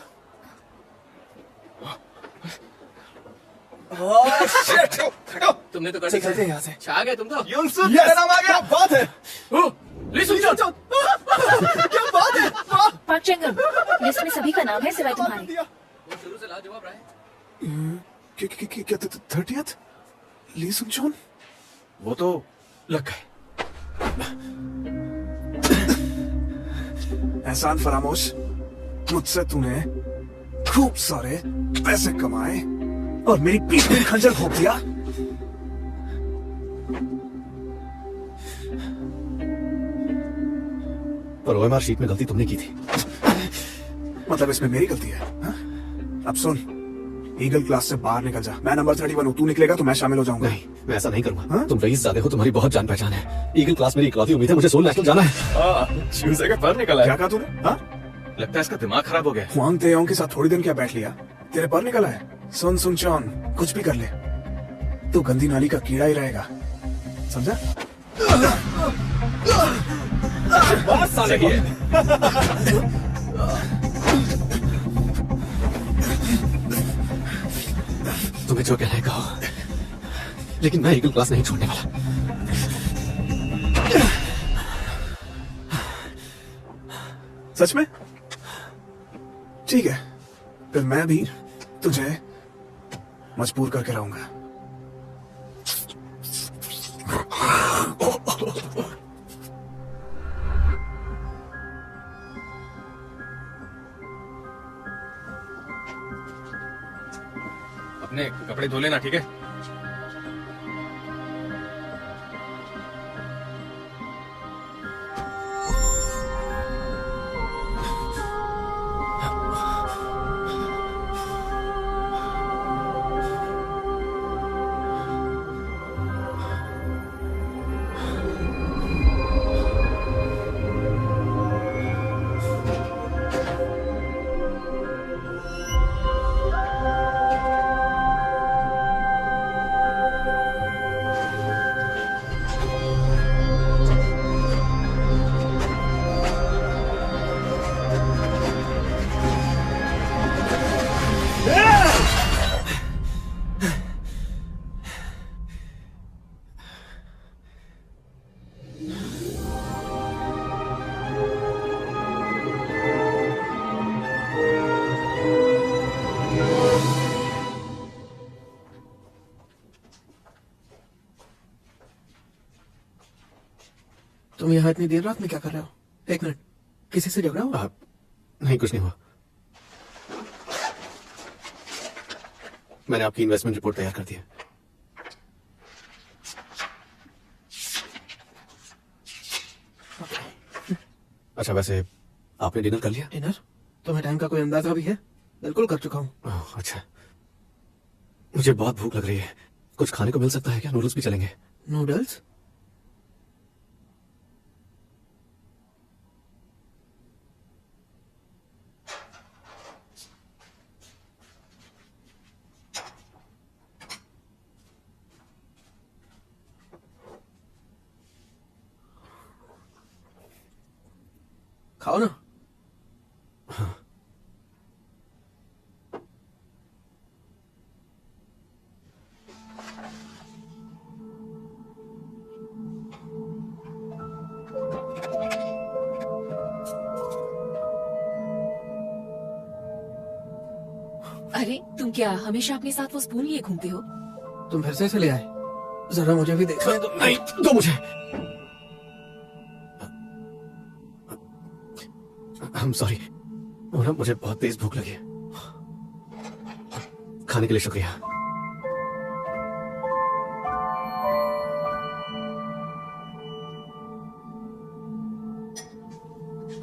तुमने तो कर चलते हैं यहाँ से। छा गए तुम तो। यूनसुफ, मेरा नाम आ गया। क्या बात है? ली सिंचन। क्या बात है? वाह! पाक चेंगम, लिस्ट में सभी का नाम है सिवाय तुम्हारे। वो शुरू से लाजवाब रहे। क्या 30th? ली सुन जॉन? वो तो लग गए। एहसान फरामोश, मुझसे तूने खूब सारे पैसे कमाए और मेरी पीठ में खंजर घोंप दिया। पर ओएमआर शीट में गलती तुमने की थी। मतलब इसमें मेरी गलती है? हाँ? अब सुन, ईगल क्लास से बाहर निकल जा। मैं नंबर 31 हूँ। तू निकलेगा तो मैं शामिल हो जाऊंगा। नहीं, मैं ऐसा नहीं करूंगा। हाँ? तुम रईस ज़ादे हो, तुम्हारी बहुत जान पहचान है। ईगल क्लास मेरी इकलौती उम्मीद है। मुझे सोल नेशनल जाना है। चूजे का पर निकला क्या है। कहा तूने? हाँ? लगता है इसका दिमाग खराब हो गया। हुआंग तेयोंग के साथ थोड़ी दिन क्या बैठ लिया? तेरे पर निकला है। सुन सुन चौन, कुछ भी कर ले, तू गंदी नाली का कीड़ा ही रहेगा, समझा? सही है। तुम्हें जो कहना है कहो, लेकिन मैं ईगल क्लास नहीं छोड़ने वाला। सच में? ठीक है, फिर मैं भी तुझे मजबूर करके रहूंगा। अपने कपड़े धो लेना, ठीक है? तुम यहाँ इतनी देर रात में क्या कर रहे हो? एक मिनट, किसी से झगड़ा हुआ? नहीं, कुछ नहीं हुआ। मैंने आपकी इन्वेस्टमेंट रिपोर्ट तैयार कर दी है। अच्छा, वैसे आपने डिनर कर लिया? डिनर? तुम्हें टाइम का कोई अंदाजा भी है? बिल्कुल कर चुका हूँ। अच्छा, मुझे बहुत भूख लग रही है। कुछ खाने को मिल सकता है क्या? नूडल्स भी चलेंगे। नूडल्स? खाओ ना। अरे तुम क्या हमेशा अपने साथ वो स्पून लिए घूमते हो? तुम फिर से इसे ले आए? जरा मुझे भी देखना दो। नहीं, दो मुझे। I'm sorry, मुझे बहुत तेज भूख लगी है। खाने के लिए शुक्रिया।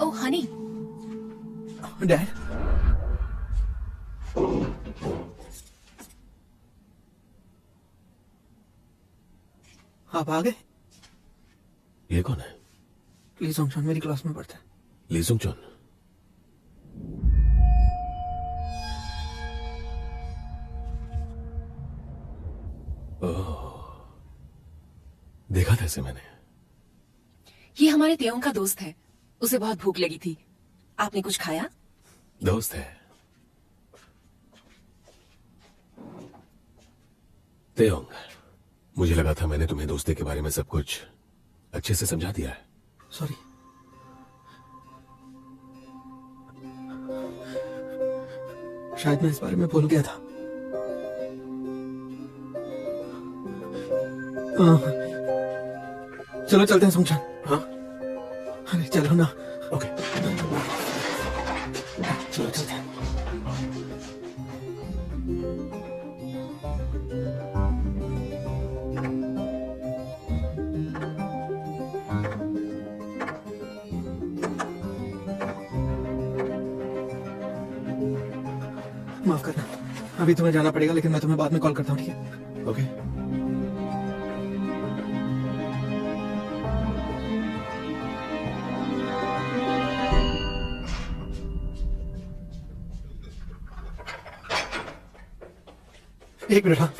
ओह हनी। डैड, आप आ गए? ये कौन है? ली सोंगशन मेरी क्लास में पढ़ता है। ली सुंग चुन। देखा था इसे मैंने। ये हमारे त्यों का दोस्त है, उसे बहुत भूख लगी थी। आपने कुछ खाया? दोस्त है तेयोंग। मुझे लगा था मैंने तुम्हें दोस्ती के बारे में सब कुछ अच्छे से समझा दिया है। सॉरी। शायद मैं इस बारे में भूल गया था। चलो चलते हैं सोंगशन। हाँ, अरे चलो ना। ओके। चलो चलते हैं। माफ करना, अभी तुम्हें जाना पड़ेगा, लेकिन मैं तुम्हें बाद में कॉल करता हूँ, ठीक है? ओके। एक मिनट। हाँ,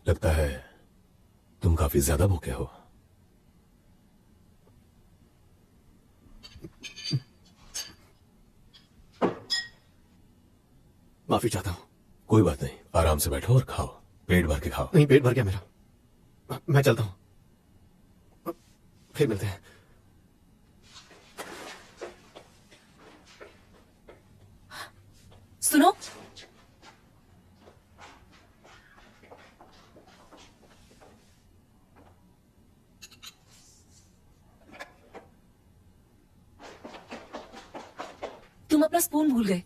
लगता है तुम काफी ज्यादा भूखे हो। माफी चाहता हूँ। कोई बात नहीं, आराम से बैठो और खाओ, पेट भर के खाओ। नहीं, पेट भर गया मेरा। मैं चलता हूँ, फिर मिलते हैं। सुनो, तुम अपना स्पून भूल गए।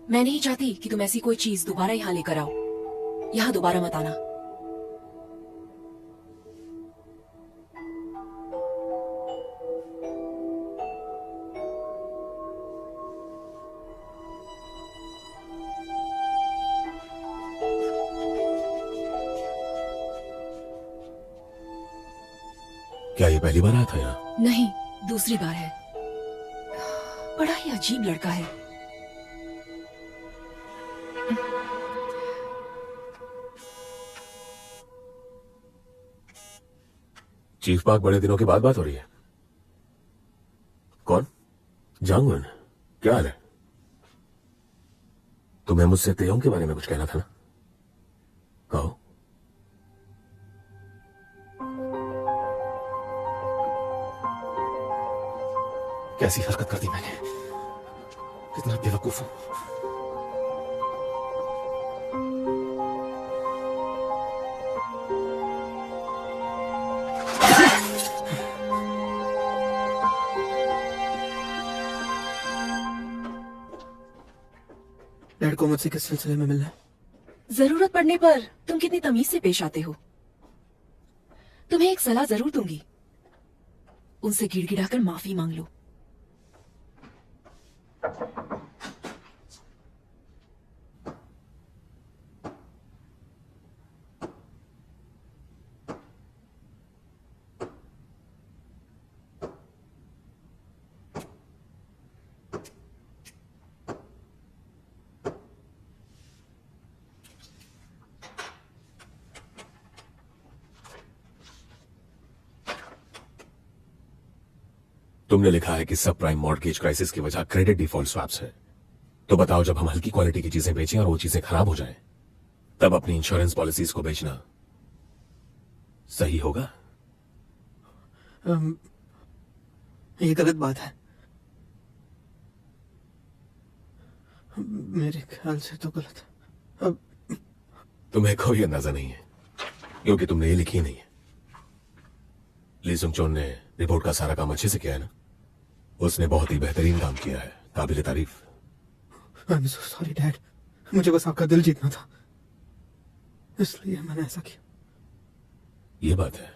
मैं नहीं चाहती कि तुम ऐसी कोई चीज दोबारा यहां लेकर आओ। यहां दोबारा मत आना। क्या ये पहली बार आया था यहाँ? नहीं, दूसरी बार है। बड़ा ही अजीब लड़का है। चीफ पार्क बड़े दिनों के बाद बात हो रही है। कौन? जांगवन? क्या हाल है? तुम्हें मुझसे तेयोंग के बारे में कुछ कहना था ना? कहो। कैसी हरकत कर दी मैंने, कितना बेवकूफ हूं। डैड को मुझसे किस सिलसिले में मिलना है? जरूरत पड़ने पर तुम कितनी तमीज से पेश आते हो। तुम्हें एक सलाह जरूर दूंगी, उनसे गिड़गिड़ाकर माफी मांग लो। तुमने लिखा है कि सब प्राइम मॉर्गेज क्राइसिस की वजह क्रेडिट डिफॉल्ट स्वैप्स है। तो बताओ, जब हम हल्की क्वालिटी की चीजें बेचें और वो चीजें खराब हो जाएं, तब अपनी इंश्योरेंस पॉलिसीज को बेचना सही होगा? ये गलत बात है। मेरे ख्याल से तो गलत है। अब तुम्हें कोई अंदाजा नहीं है, क्योंकि तुमने ये लिखी नहीं है। ली सुंग चोन ने रिपोर्ट का सारा काम अच्छे से किया है ना? उसने बहुत ही बेहतरीन काम किया है, काबिल तारीफ। I am so sorry dad, मुझे बस आपका दिल जीतना था, इसलिए मैंने ऐसा किया। ये बात है,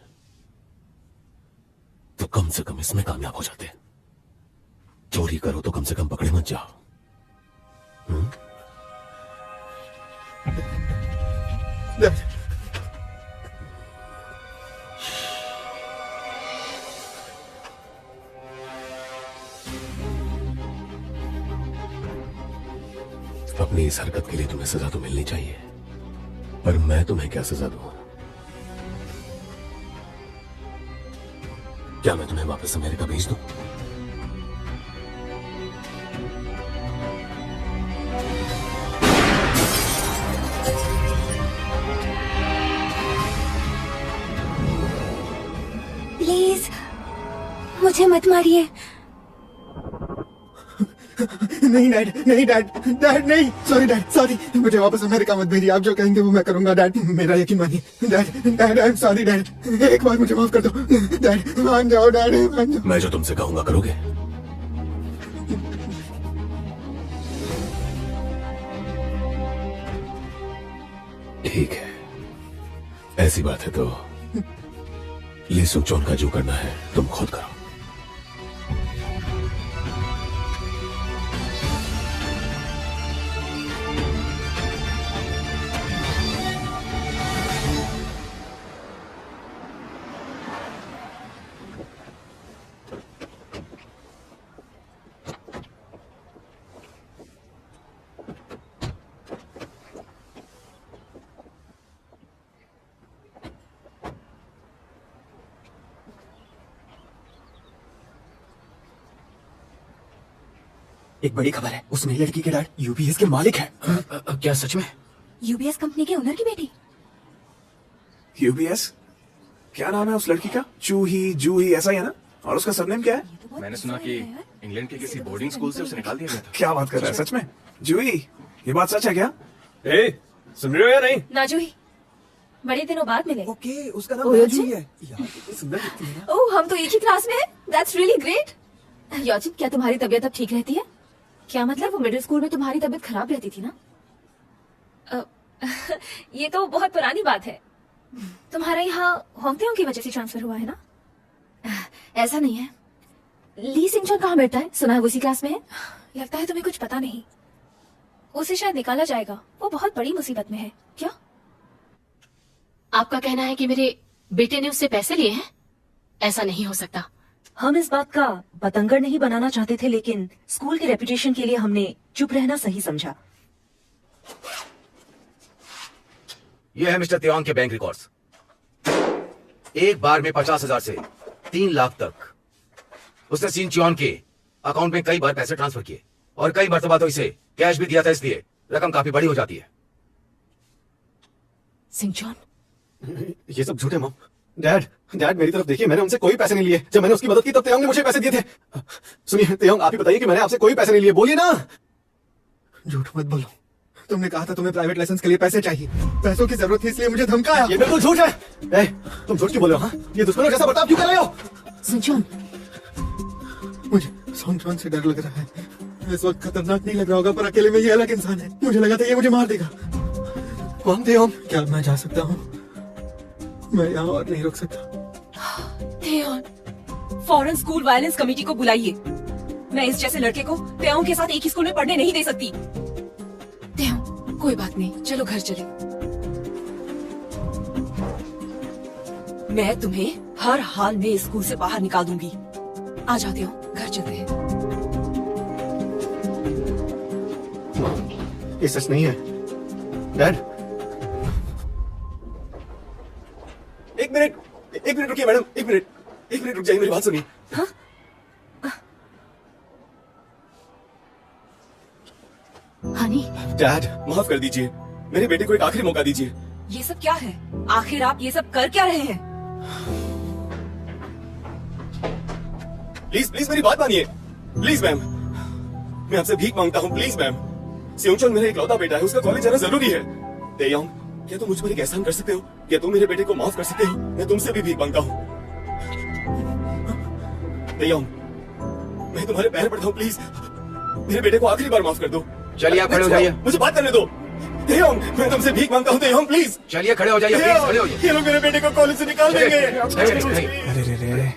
तो कम से कम इसमें कामयाब हो जाते। चोरी करो तो कम से कम पकड़े मत जाओ। डैड, अपनी इस हरकत के लिए तुम्हें सजा तो मिलनी चाहिए, पर मैं तुम्हें क्या सजा दूं? क्या मैं तुम्हें वापस अमेरिका भेज दूं? प्लीज मुझे मत मारिए। नहीं डैड, नहीं डैड, डैड नहीं, सॉरी डैड, सॉरी, मुझे वापस अमेरिका मत भेजिए। आप जो कहेंगे वो मैं करूंगा डैड, मेरा यकीन मानिए। Dad, dad, I am sorry dad, एक बार मुझे माफ कर दो डैड, मान जाओ डैड, मान जाओ। मैं जो तुमसे कहूंगा करोगे? ठीक है, ऐसी बात है तो ली सुंग चोन का जो करना है तुम खुद करो। एक बड़ी खबर है, उस नई लड़की के डैड यूबीएस के मालिक है। क्या सच में? यूबीएस कंपनी के ओनर की बेटी? यूबीएस? क्या नाम है उस लड़की का? जूही ऐसा ही है ना? और उसका सरनेम क्या है? मैंने सुना कि इंग्लैंड के किसी बोर्डिंग स्कूल से उसे निकाल दिया गया था। क्या बात कर रहा है, सच में? जूही, ये बात सच है क्या? सुन रहे हो या नहीं? नाजूही, बड़े दिनों बाद मिले। ओके, उसका नाम ओह, नाजू ही है। यार कितनी सुंदर दिखती है ना। ओह, हम तो एक ही क्लास में हैं। That's really great. योजिन, क्या तुम्हारी तबीयत अब ठीक रहती है? क्या मतलब, वो मिडिल स्कूल में तुम्हारी तबीयत खराब रहती थी ना? ये तो बहुत पुरानी बात है। तुम्हारा यहाँ होंगतेओं की वजह से ट्रांसफर हुआ है ना? ऐसा नहीं है। ली सिंगचोन कहाँ बैठता है? सुना है वो उसी क्लास में है। लगता है तुम्हें कुछ पता नहीं। उसे शायद निकाला जाएगा, वो बहुत बड़ी मुसीबत में है। क्या आपका कहना है कि मेरे बेटे ने उससे पैसे लिए हैं? ऐसा नहीं हो सकता। हम इस बात का बतंगड़ नहीं बनाना चाहते थे, लेकिन स्कूल के रेपुटेशन के लिए हमने चुप रहना सही समझा। ये है मिस्टर त्योंग के बैंक रिकॉर्ड्स। एक बार में 50,000 से 3 लाख तक उसने सिन चियोन के अकाउंट में कई बार पैसे ट्रांसफर किए और कई मर्तबा तो इसे कैश भी दिया था, इसलिए रकम काफी बड़ी हो जाती है। सिंचोन, ये सब झूठे मॉम। डैड डैड मेरी तरफ देखिए, मैंने उनसे कोई पैसे नहीं लिए। जब मैंने उसकी मदद की तब त्योंग ने मुझे पैसे दिए थे। सुनिए त्योंग, आप ही बताइए कि मैंने आपसे कोई पैसे नहीं लिए, बोलिए ना। झूठ मत बोलो, तुमने कहा था तुम्हें प्राइवेट लाइसेंस के लिए पैसे चाहिए, पैसों की जरूरत थी इसलिए मुझे धमकाया। ये बिल्कुल झूठ है। तुम झूठ क्यों बोल रहे हो? हाँ, ये दुश्मनों जैसा बर्ताव क्यों कर रहे हो? सिंचोन, मुझे सोंगचोन से डर लग रहा है। इस वक्त खतरनाक नहीं लग रहा होगा, पर अकेले में ये अलग इंसान है। मुझे लगा था ये मुझे मार देगा। क्या मैं जा सकता हूँ? मैं यहाँ और नहीं रुक सकता। त्योंग, फौरन स्कूल वायलेंस कमेटी को बुलाइए। मैं इस जैसे लड़के को त्योंग के साथ एक ही स्कूल में पढ़ने नहीं दे सकती। त्योंग, कोई बात नहीं, चलो घर चले। मैं तुम्हें हर हाल में इस स्कूल से बाहर निकाल दूंगी। आ जाते हो, घर चलते हैं। ये सच नहीं है डैड। एक मिनट रुकिए मैडम, एक मिनट रुक जाइए, मेरी बात सुनिए। हनी, डैड माफ कर दीजिए, मेरे बेटे को एक आखिरी मौका दीजिए। ये सब क्या है? आखिर आप ये सब कर क्या रहे हैं? प्लीज मेरी बात मानिए। प्लीज मैम, मैं आपसे भीख मांगता हूँ, प्लीज मैम। सियोंगचोन मेरा इकलौता बेटा है, उसका कॉलेज जाना जरूरी है। तेयोंग, क्या तुम मुझ पर एक एहसान कर सकते हो? क्या तुम मेरे बेटे को माफ कर सकते हो? मैं तुमसे भी भीख मांगता हूँ। तेयोंग, मैं तुम्हारे पैर पड़ता हूँ, प्लीज मेरे बेटे को आखिरी बार माफ कर दो। चलिए आप खड़े हो जाइए। मुझे बात करने दो। तेयोंग, मैं तुमसे भीख मांगता हूँ तेयोंग, प्लीज। चलिए खड़े हो जाइए, प्लीज खड़े हो जाइए। ये लोग मेरे बेटे को कॉलेज से निकाल देंगे। अरे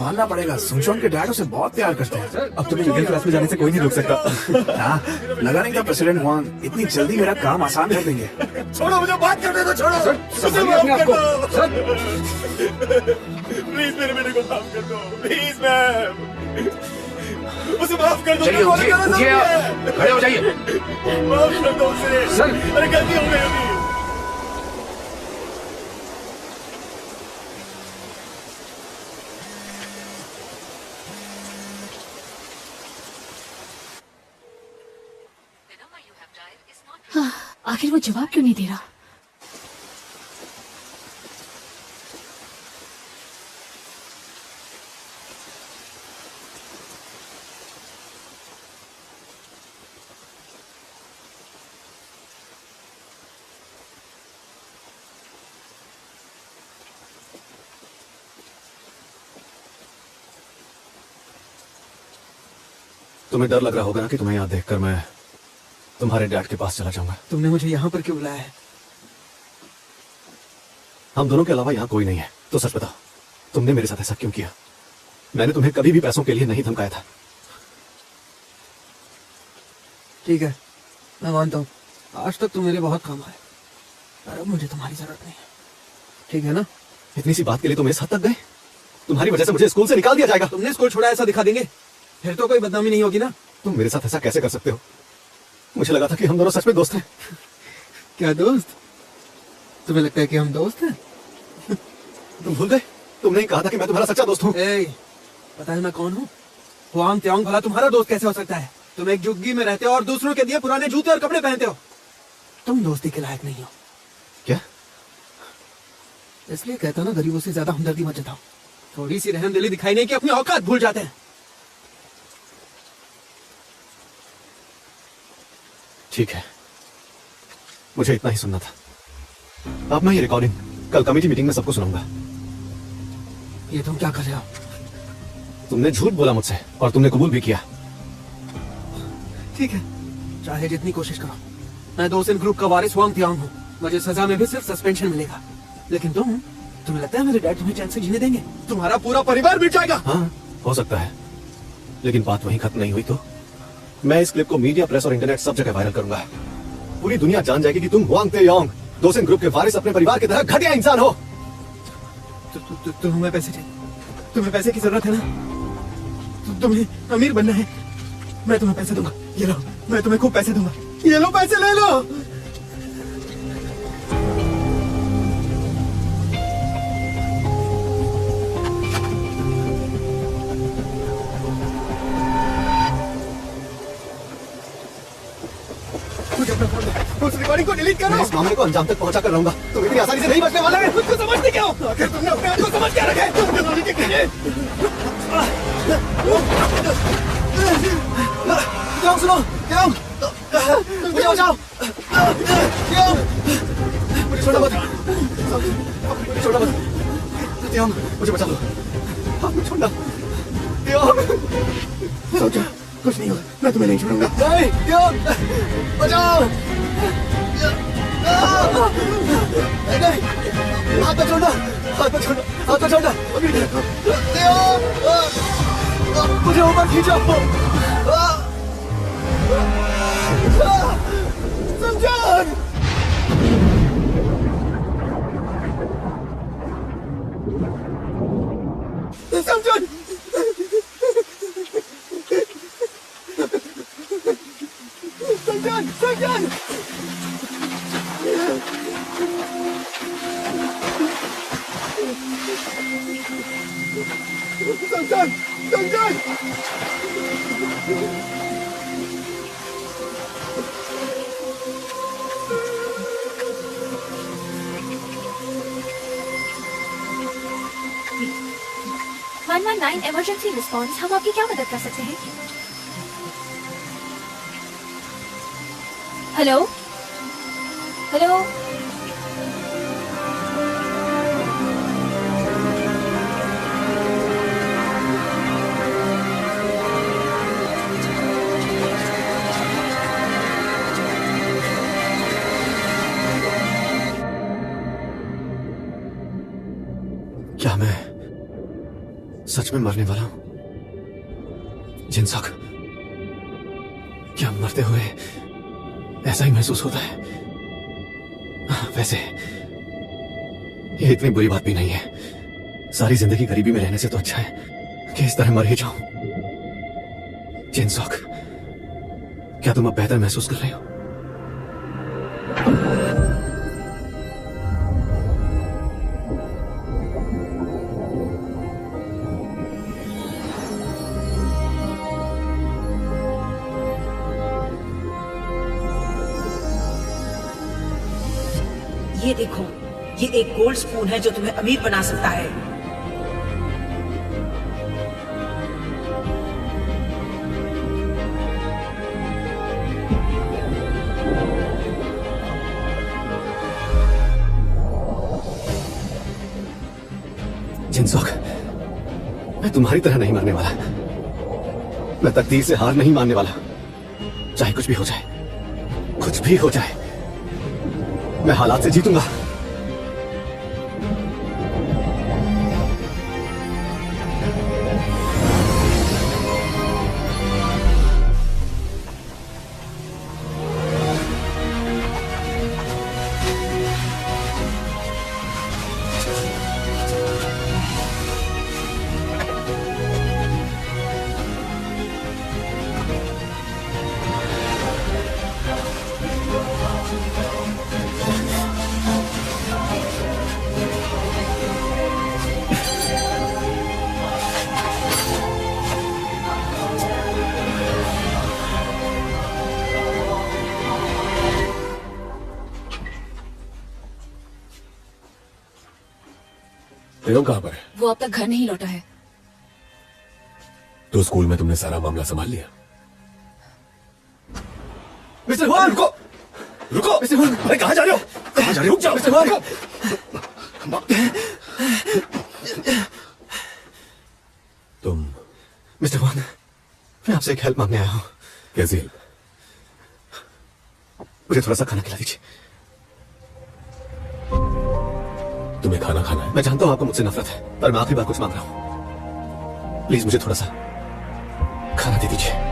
मानना पड़ेगा, सुंगचोन के डैड उसे बहुत प्यार करते हैं। अब तुम्हें मिडिल क्लास में जाने से कोई नहीं रोक सकता। हाँ, लगा नहीं था प्रेसिडेंट वांग इतनी जल्दी मेरा काम आसान कर देंगे। छोड़ो मुझे, बात करने दो, छोड़ो। संभालिए अपने आप को। प्लीज मेरे बेटे को माफ कर दो, प्लीज मैम, उसे माफ कर दो। चलिए उठिए आप, खड़े हो जाइए। माफ कर दो उसे सर। अरे गलती हो गई अभी। आखिर वो जवाब क्यों नहीं दे रहा? तुम्हें डर लग रहा होगा ना कि तुम्हें यहाँ देखकर मैं तुम्हारे डैड के पास चला जाऊंगा। तुमने मुझे यहाँ पर क्यों बुलाया है? हम दोनों के अलावा यहाँ कोई नहीं है, तो सच बताओ तुमने मेरे साथ ऐसा क्यों किया? मैंने तुम्हें कभी भी पैसों के लिए नहीं धमकाया था। ठीक है, मैं मानता हूँ, आज तक तुम मेरे बहुत काम आए, पर अब मुझे तुम्हारी जरूरत नहीं है, ठीक है ना? इतनी सी बात के लिए तुम इस हद तक गए? तुम्हारी वजह से मुझे स्कूल से निकाल दिया जाएगा। तुमने स्कूल छोड़ा ऐसा दिखा देंगे, फिर तो कोई बदनामी नहीं होगी ना? तुम मेरे साथ ऐसा कैसे कर सकते हो? मुझे लगा था कि हम दोनों सच में दोस्त हैं। क्या दोस्त? तुम्हें लगता है कि हम दोस्त हैं? तुम भूल गए? तुमने ही कहा था कि मैं तुम्हारा सच्चा दोस्त हूँ। पता है मैं कौन हूँ? हुआंग त्योंग भला तुम्हारा दोस्त कैसे हो सकता है? तुम एक झुग्गी में रहते हो और दूसरों के दिए पुराने जूते और कपड़े पहनते हो। तुम दोस्ती के लायक नहीं हो। क्या? इसलिए कहता ना, गरीबों से ज्यादा हमदर्दी मत जताओ। थोड़ी सी रहमदिली दिखाई नहीं कि अपनी औकात भूल जाते हैं। ठीक है, मुझे इतना ही सुनना था। अब मैं ये रिकॉर्डिंग कल कमेटी मीटिंग में सबको सुनाऊंगा। ये तुम क्या कर रहे हो? तुमने झूठ बोला मुझसे और तुमने कबूल भी किया। ठीक है, चाहे जितनी कोशिश करो, मैं दोसिन ग्रुप का वारिस हुआंग त्योंग हूँ। मुझे सजा में भी सिर्फ सस्पेंशन मिलेगा, लेकिन तुम्हें लगता है मेरे डैड तुम्हें चैन से जीने देंगे? तुम्हारा पूरा परिवार मिट जाएगा। हाँ, हो सकता है, लेकिन बात वहीं खत्म नहीं हुई। तो मैं इस क्लिप को मीडिया, प्रेस और इंटरनेट सब जगह वायरल करूंगा। पूरी दुनिया जान जाएगी कि तुम हुआंग त्योंग दोसिन ग्रुप के वारिस अपने परिवार की तरह घटिया इंसान हो। तुम्हें पैसे चाहिए? तुम्हें पैसे की जरूरत है ना? तुम्हें अमीर बनना है, मैं तुम्हें पैसे दूंगा। ये लो, मैं तुम्हें खूब पैसे दूंगा। ये लो, पैसे ले लो। मुझे अपना फोन दो, उस रिकॉर्डिंग को डिलीट करो। मैं इस मामले को अंजाम तक पहुंचा कर रहूंगा। तुम इतनी आसानी से नहीं बचने वाला है। खुद को समझते क्या हो? आखिर तुमने अपने आप को समझ क्या रखा है? तुम जरूरी के लिए क्यों सुनो, क्यों मुझे बचाओ, क्यों मुझे छोड़ना मत, मुझे छोड़ना मत, क्यों मुझे बचा लो, आप मुझे छोड़ना, क्यों सोचो, कुछ नहीं होगा, मैं तुम्हें नहीं छोड़ूंगा। नहीं, क्यों बचाओ, नहीं, हाथ मत छोड़ना, हाथ मत छोड़ना, हाथ मत छोड़ना, मुझे ऊपर खींचो। समझान! समझान! समझान! समझान! समझान! समझान! (119) इमरजेंसी रिस्पॉन्स, हम आपकी क्या मदद कर सकते हैं? हेलो, हेलो, क्या मैं सच में मरने वाला हूं? जिनसक, क्या मरते हुए ऐसा ही महसूस होता है? वैसे ये इतनी बुरी बात भी नहीं है। सारी जिंदगी गरीबी में रहने से तो अच्छा है कि इस तरह मर ही जाऊं। जिनसक, क्या तुम अब बेहतर महसूस कर रहे हो? ये देखो, ये एक गोल्ड स्पून है जो तुम्हें अमीर बना सकता है। जिनसक, मैं तुम्हारी तरह नहीं मरने वाला। मैं तकदीर से हार नहीं मानने वाला। चाहे कुछ भी हो जाए, कुछ भी हो जाए, मैं हालात से जीतूंगा। तेयम कहाँ पर है? वो अब तक घर नहीं लौटा है। तो स्कूल में तुमने सारा मामला संभाल लिया? मिस्टर हुआन, रुको, रुको, मिस्टर हुआन, अरे कहाँ जा रहे हो? कहाँ जा रहे हो? रुक जाओ, मिस्टर हुआन। तुम? मिस्टर हुआन, मैं आपसे एक हेल्प मांगने आया हूँ। कैसी हेल्प? मुझे थोड़ा सा खाना खिला दीजिए। तुम्हें खाना खाना है? मैं जानता हूँ आपको मुझसे नफरत है, पर मैं आखिरी बार कुछ मांग रहा हूँ। प्लीज मुझे थोड़ा सा खाना दे दीजिए।